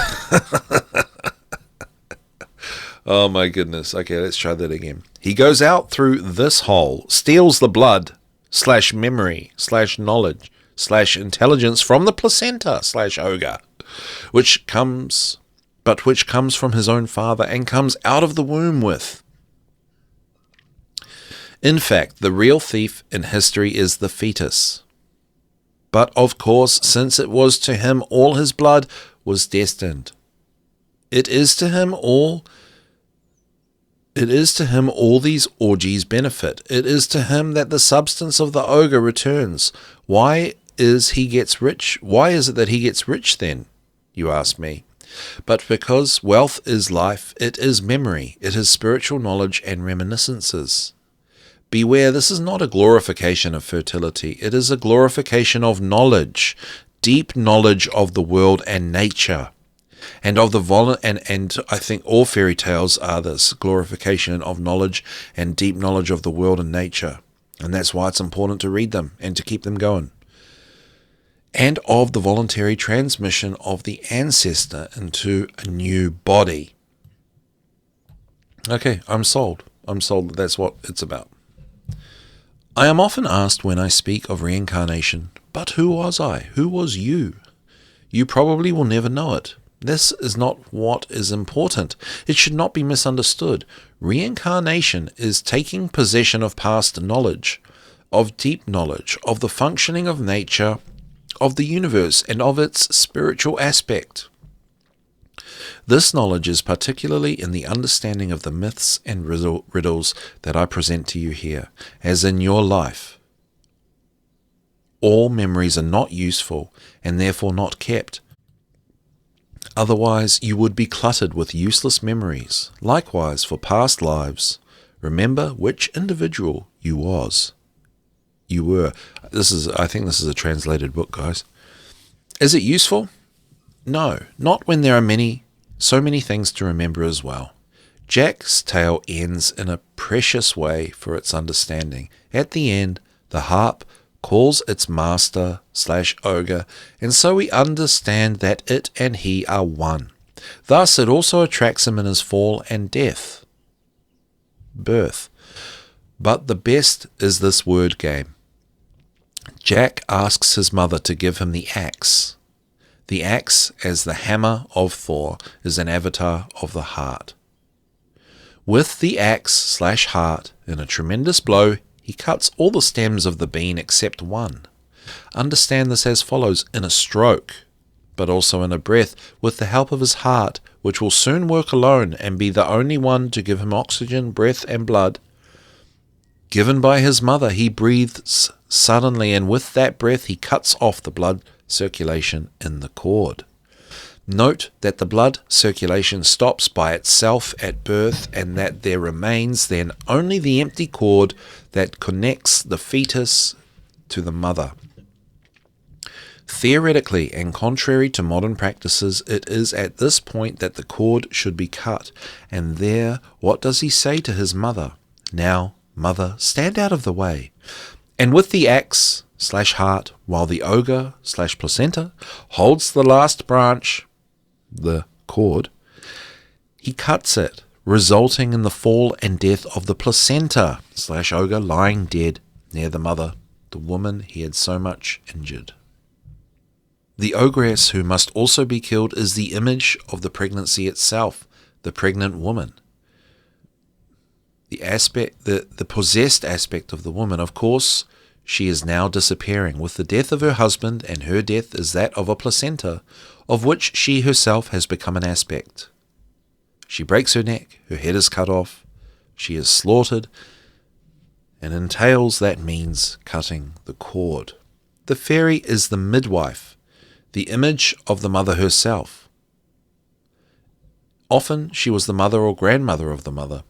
Oh my goodness. Okay, let's try that again. He goes out through this hole, steals the blood/memory/knowledge/intelligence from the placenta/ogre, which comes from his own father and comes out of the womb with. In fact, the real thief in history is the fetus. But of course, since it was to him all his blood was destined, it is to him all these orgies benefit. It is to him that the substance of the ogre returns. Why is it that he gets rich then, you ask me? But because wealth is life, it is memory, it is spiritual knowledge and reminiscences. Beware, this is not a glorification of fertility. It is a glorification of knowledge, deep knowledge of the world and nature. And of the and I think all fairy tales are this glorification of knowledge and deep knowledge of the world and nature. And that's why it's important to read them and to keep them going. And of the voluntary transmission of the ancestor into a new body. Okay, I'm sold. I'm sold that that's what it's about. I am often asked when I speak of reincarnation, but who was I? Who was you? You probably will never know it. This is not what is important. It should not be misunderstood. Reincarnation is taking possession of past knowledge, of deep knowledge, of the functioning of nature, of the universe, and of its spiritual aspect. This knowledge is particularly in the understanding of the myths and riddles that I present to you here, as in your life. All memories are not useful, and therefore not kept. Otherwise, you would be cluttered with useless memories. Likewise, for past lives, remember which individual you were. I think this is a translated book, guys. Is it useful? No, not when there are so many things to remember as well. Jack's tale ends in a precious way for its understanding. At the end, the harp calls its master/ogre, and so we understand that it and he are one. Thus it also attracts him in his fall and birth. But the best is this word game. Jack asks his mother to give him the axe. The axe, as the hammer of Thor, is an avatar of the heart. With the axe/heart, in a tremendous blow, he cuts all the stems of the bean except one. Understand this as follows: in a stroke, but also in a breath, with the help of his heart, which will soon work alone and be the only one to give him oxygen, breath, and blood. Given by his mother, he breathes suddenly, and with that breath he cuts off the blood circulation in the cord. Note that the blood circulation stops by itself at birth, and that there remains then only the empty cord that connects the fetus to the mother. Theoretically, and contrary to modern practices, it is at this point that the cord should be cut. And there, what does he say to his mother? Now, mother, stand out of the way. And with the axe/heart, while the ogre/placenta holds the last branch, the cord, he cuts it, resulting in the fall and death of the placenta/ogre lying dead near the mother, the woman he had so much injured. The ogress who must also be killed is the image of the pregnancy itself, the pregnant woman. The possessed aspect of the woman, of course, she is now disappearing with the death of her husband, and her death is that of a placenta, of which she herself has become an aspect. She breaks her neck, her head is cut off, she is slaughtered, and in tales that means cutting the cord. The fairy is the midwife, the image of the mother herself. Often she was the mother or grandmother of the mother.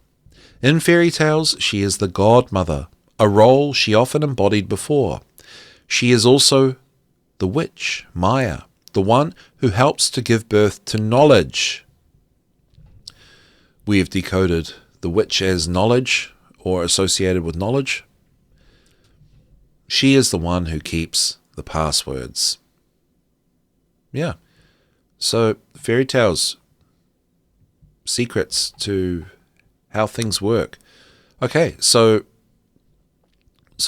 In fairy tales, she is the godmother, a role she often embodied before. She is also the witch, Maya, the one who helps to give birth to knowledge. We have decoded the witch as knowledge or associated with knowledge. She is the one who keeps the passwords. Yeah. So fairy tales, secrets to how things work. Okay, so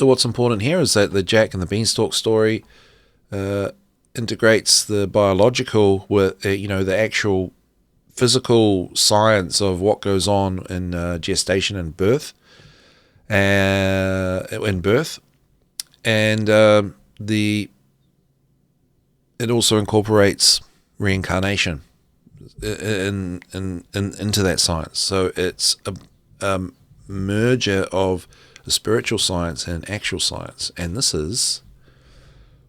what's important here is that the Jack and the Beanstalk story integrates the biological with the actual physical science of what goes on in gestation and birth, and it also incorporates reincarnation into that science. So it's a merger of a spiritual science and actual science, and this is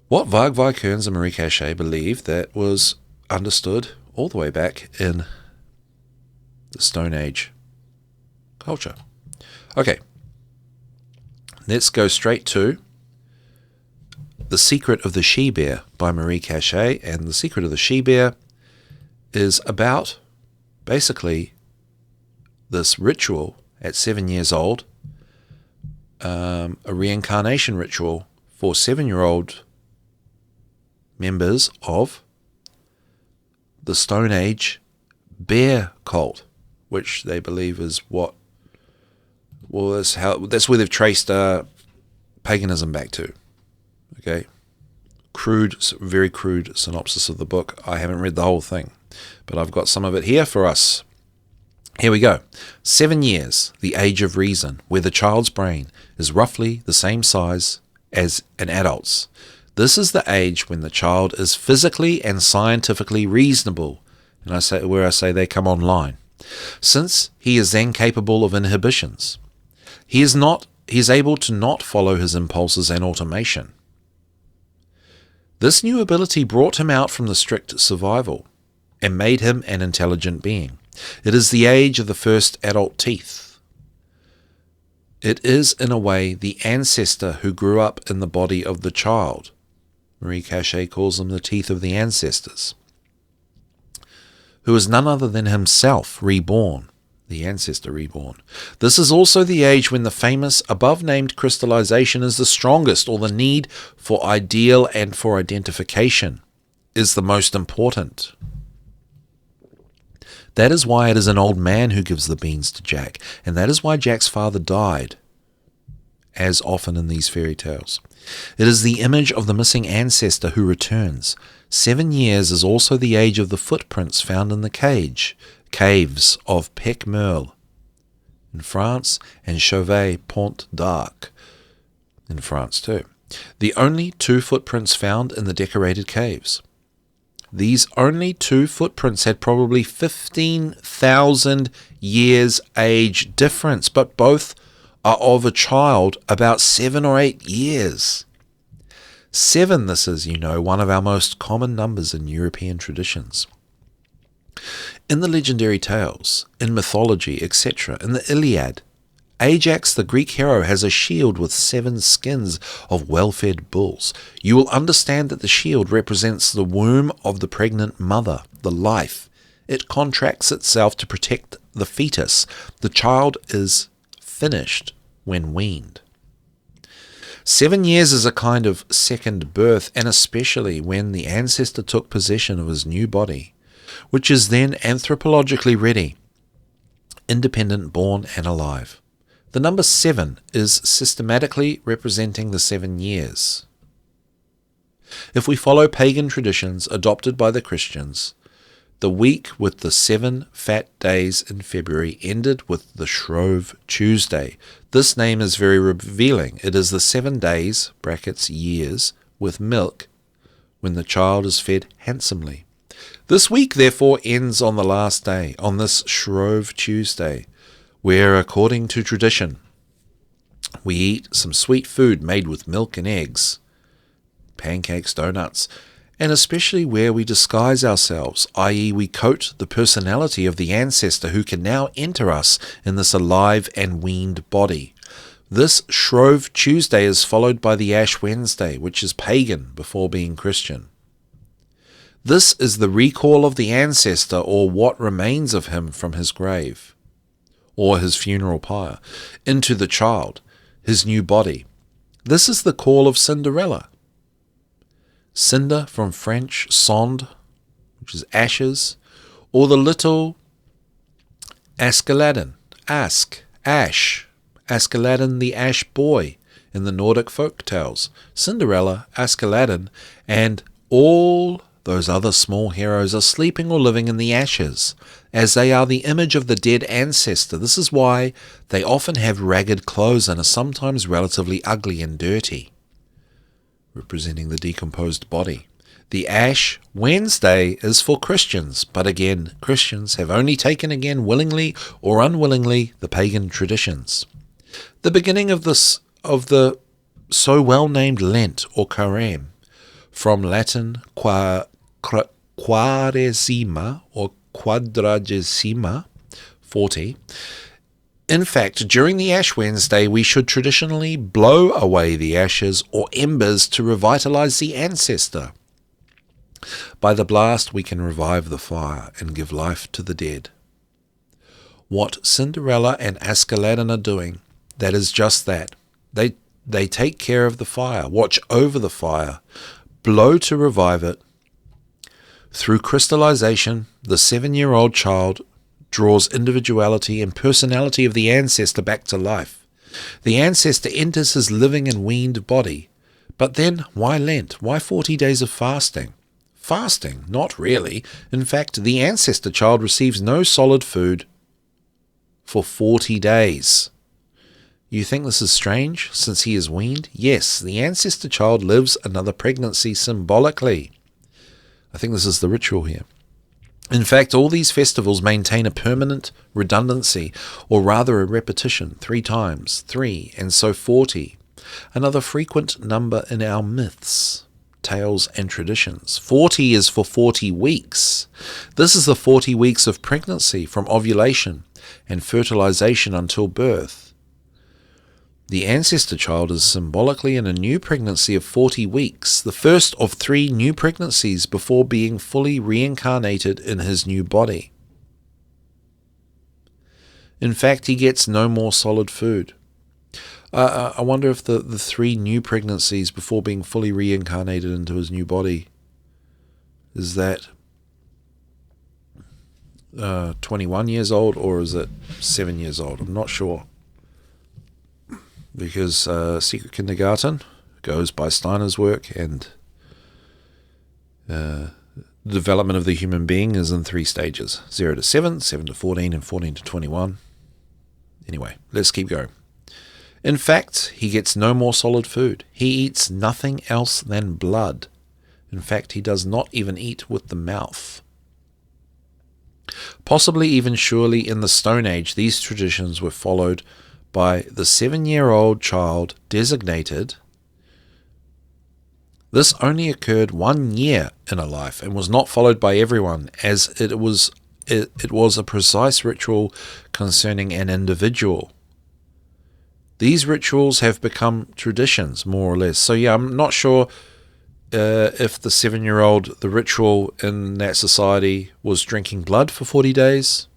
what Varg Vikerenes and Marie Cachet believed that was understood all the way back in the Stone Age culture. Okay, let's go straight to The Secret of the She-Bear by Marie Cachet. And The Secret of the She-Bear is about basically this ritual at 7 years old, a reincarnation ritual for 7-year-old members of the Stone Age bear cult, which they believe is that's where they've traced paganism back to. Okay, very crude synopsis of the book. I haven't read the whole thing, but I've got some of it here for us. Here we go. 7 years, the age of reason, where the child's brain is roughly the same size as an adult's. This is the age when the child is physically and scientifically reasonable, and I say they come online, since he is then capable of inhibitions. He is able to not follow his impulses and automation. This new ability brought him out from the strict survival and made him an intelligent being. It is the age of the first adult teeth. It is, in a way, the ancestor who grew up in the body of the child. Marie Cachet calls them the teeth of the ancestors, who is none other than himself reborn, the ancestor reborn. This is also the age when the famous above-named crystallization is the strongest, or the need for ideal and for identification is the most important. That is why it is an old man who gives the beans to Jack, and that is why Jack's father died, as often in these fairy tales. It is the image of the missing ancestor who returns. 7 years is also the age of the footprints found in the caves of Pec Merle in France and Chauvet-Pont d'Arc in France too. The only 2 footprints found in the decorated caves. These only 2 footprints had probably 15,000 years age difference, but both are of a child about 7 or 8 years. 7, this is, one of our most common numbers in European traditions. In the legendary tales, in mythology, etc., in the Iliad, Ajax, the Greek hero, has a shield with 7 skins of well-fed bulls. You will understand that the shield represents the womb of the pregnant mother, the life. It contracts itself to protect the fetus. The child is finished when weaned. 7 years is a kind of second birth, and especially when the ancestor took possession of his new body, which is then anthropologically ready, independent, born and alive. The number 7 is systematically representing the 7 years. If we follow pagan traditions adopted by the Christians, the week with the 7 fat days in February ended with the Shrove Tuesday. This name is very revealing. It is the 7 days, brackets years, with milk, when the child is fed handsomely. This week, therefore, ends on the last day, on this Shrove Tuesday, where, according to tradition, We eat some sweet food made with milk and eggs, pancakes, donuts, and especially where we disguise ourselves, i.e. we coat the personality of the ancestor who can now enter us in this alive and weaned body. This Shrove Tuesday is followed by the Ash Wednesday, which is pagan before being Christian. This is the recall of the ancestor, or what remains of him from his grave, or his funeral pyre, into the child, his new body. This is the call of Cinderella. Cinder from French cendre, which is ashes, or the little Askeladden, ash, Askeladden the ash boy in the Nordic folk tales, Cinderella, Askeladden, and all those other small heroes are sleeping or living in the ashes, as they are the image of the dead ancestor. This is why they often have ragged clothes and are sometimes relatively ugly and dirty, representing the decomposed body. The Ash Wednesday is for Christians, but again, Christians have only taken again, willingly or unwillingly, the pagan traditions. The beginning of the so well-named Lent or Carême, from Latin quaresima or quadragesima, 40. In fact, during the Ash Wednesday, we should traditionally blow away the ashes or embers to revitalize the ancestor. By the blast, we can revive the fire and give life to the dead. What Cinderella and Askeladden are doing, that is just that. They take care of the fire, watch over the fire, blow to revive it. Through crystallization, the 7-year-old child draws individuality and personality of the ancestor back to life. The ancestor enters his living and weaned body. But then, why Lent? Why 40 days of fasting? Fasting? Not really. In fact, the ancestor child receives no solid food for 40 days. You think this is strange, since he is weaned? Yes, the ancestor child lives another pregnancy symbolically. I think this is the ritual here. In fact, all these festivals maintain a permanent redundancy, or rather a repetition, 3 times, 3, and so 40. Another frequent number in our myths, tales, and traditions. 40 is for 40 weeks. This is the 40 weeks of pregnancy from ovulation and fertilization until birth. The ancestor child is symbolically in a new pregnancy of 40 weeks, the first of 3 new pregnancies before being fully reincarnated in his new body. In fact, he gets no more solid food. I wonder if the 3 new pregnancies before being fully reincarnated into his new body, is that 21 years old or is it 7 years old? I'm not sure. Because Secret Kindergarten goes by Steiner's work, and the development of the human being is in 3 stages: 0 to 7, 7 to 14, and 14 to 21. Anyway, let's keep going. In fact, he gets no more solid food. He eats nothing else than blood. In fact, he does not even eat with the mouth. Possibly even surely in the Stone Age, these traditions were followed by the 7-year-old child designated. This only occurred 1 year in a life and was not followed by everyone, as it was a precise ritual concerning an individual. These rituals have become traditions, more or less. So yeah, I'm not sure if the 7-year-old, the ritual in that society was drinking blood for 40 days.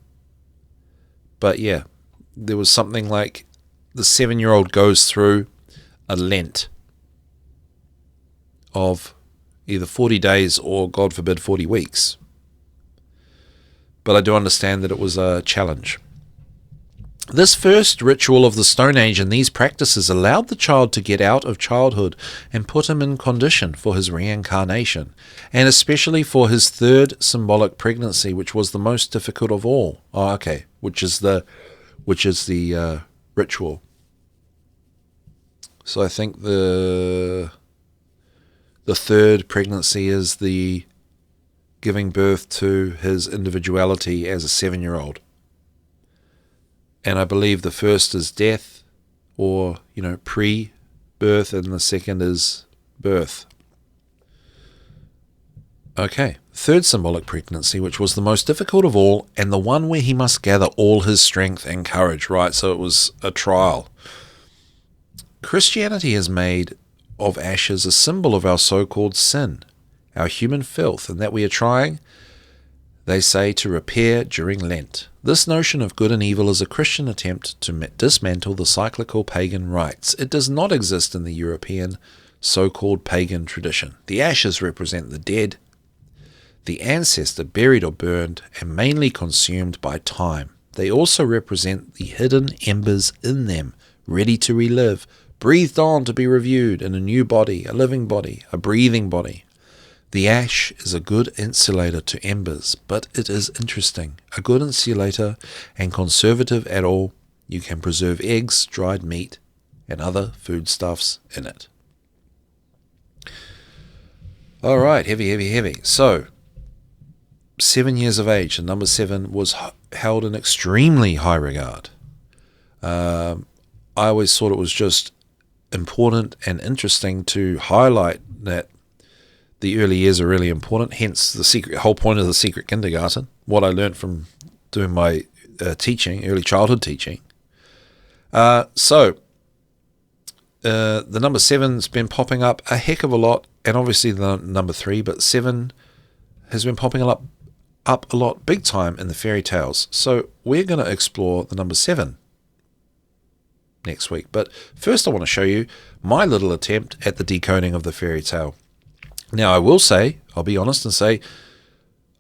But yeah, there was something like the 7-year-old goes through a Lent of either 40 days or, God forbid, 40 weeks. But I do understand that it was a challenge. This first ritual of the Stone Age and these practices allowed the child to get out of childhood and put him in condition for his reincarnation, and especially for his 3rd symbolic pregnancy, which was the most difficult of all. Which is the ritual. So I think the 3rd pregnancy is the giving birth to his individuality as a 7-year-old. And I believe the first is death, or, pre-birth, and the second is birth. Okay, third symbolic pregnancy, which was the most difficult of all, and the one where he must gather all his strength and courage, right? So it was a trial. Christianity has made of ashes a symbol of our so-called sin, our human filth, and that we are trying, they say, to repair during Lent. This notion of good and evil is a Christian attempt to dismantle the cyclical pagan rites. It does not exist in the European so-called pagan tradition. The ashes represent the dead, the ancestor buried or burned and mainly consumed by time. They also represent the hidden embers in them, ready to relive, breathed on to be reviewed in a new body, a living body, a breathing body. The ash is a good insulator to embers, but it is interesting. A good insulator and conservative at all. You can preserve eggs, dried meat, and other foodstuffs in it. All right, heavy. So, 7 years of age, the number 7 was held in extremely high regard. I always thought it was just important and interesting to highlight that the early years are really important, hence the whole point of the secret kindergarten, what I learned from doing my teaching, early childhood teaching. So the number 7's been popping up a heck of a lot, and obviously the number 3, but 7 has been popping up a lot, big time, in the fairy tales. So we're going to explore the number 7 next week. But first I want to show you my little attempt at the decoding of the fairy tale. Now I will say, I'll be honest and say,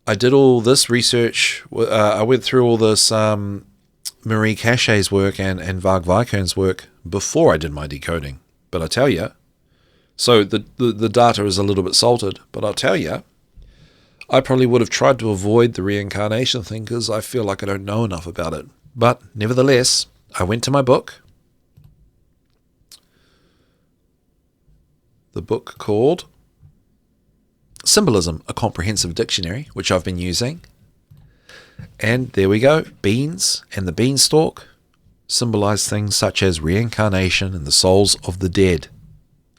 I did all this research, I went through all this Marie Cachet's work and Varg Vikerenes' work before I did my decoding. But I tell you, so the data is a little bit salted, but I'll tell you, I probably would have tried to avoid the reincarnation thing because I feel like I don't know enough about it. But nevertheless, I went to my book, the book called Symbolism, a Comprehensive Dictionary, which I've been using. And there we go. Beans and the beanstalk symbolize things such as reincarnation and the souls of the dead.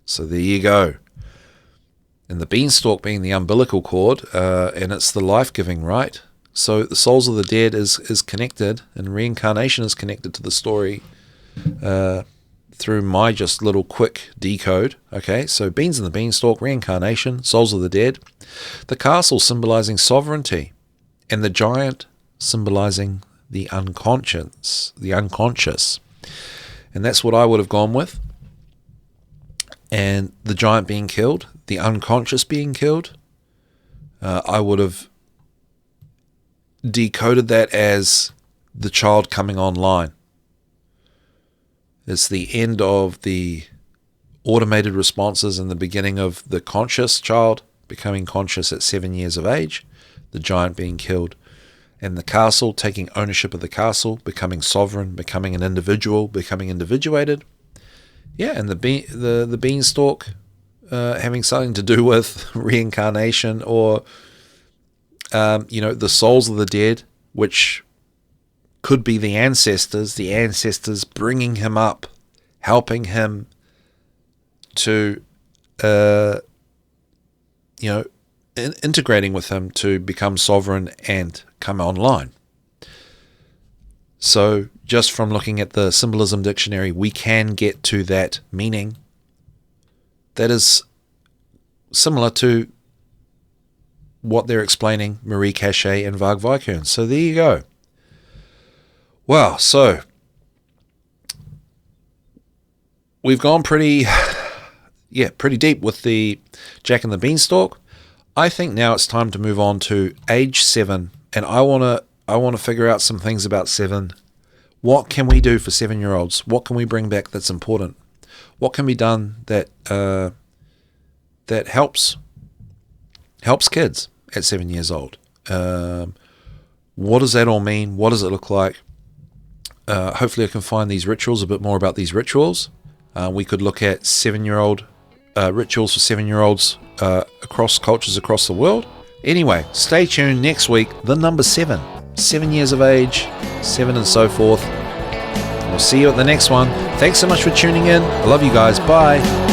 So there you go. And the beanstalk being the umbilical cord, and it's the life-giving, right? So the souls of the dead is connected, and reincarnation is connected to the story through my just little quick decode. Okay, so beans and the beanstalk, reincarnation, souls of the dead. The castle symbolizing sovereignty, and the giant symbolizing the unconscious. And that's what I would have gone with. And the giant being killed, the unconscious being killed, I would have decoded that as the child coming online. It's the end of the automated responses and the beginning of the conscious child becoming conscious at 7 years of age, the giant being killed, and the castle taking ownership of the castle, becoming sovereign, becoming an individual, becoming individuated. Yeah, and the beanstalk having something to do with reincarnation or, the souls of the dead, which could be the ancestors bringing him up, helping him to, integrating with him to become sovereign and come online. So just from looking at the Symbolism Dictionary, we can get to that meaning that is similar to what they're explaining Marie Cachet and Varg Vikerenes. So there you go. Wow, so we've gone pretty deep with the Jack and the Beanstalk. I think now it's time to move on to age 7, and I want to figure out some things about 7. What can we do for 7-year-olds? What can we bring back that's important? What can be done that that helps kids at 7 years old? What does that all mean? What does it look like? Hopefully I can find these rituals, a bit more about these rituals. We could look at 7-year-old rituals for 7-year-olds across cultures across the world. Anyway, stay tuned next week. The number 7 years of age, 7 and so forth. We'll see you at the next one. Thanks so much for tuning in. I love you guys. Bye.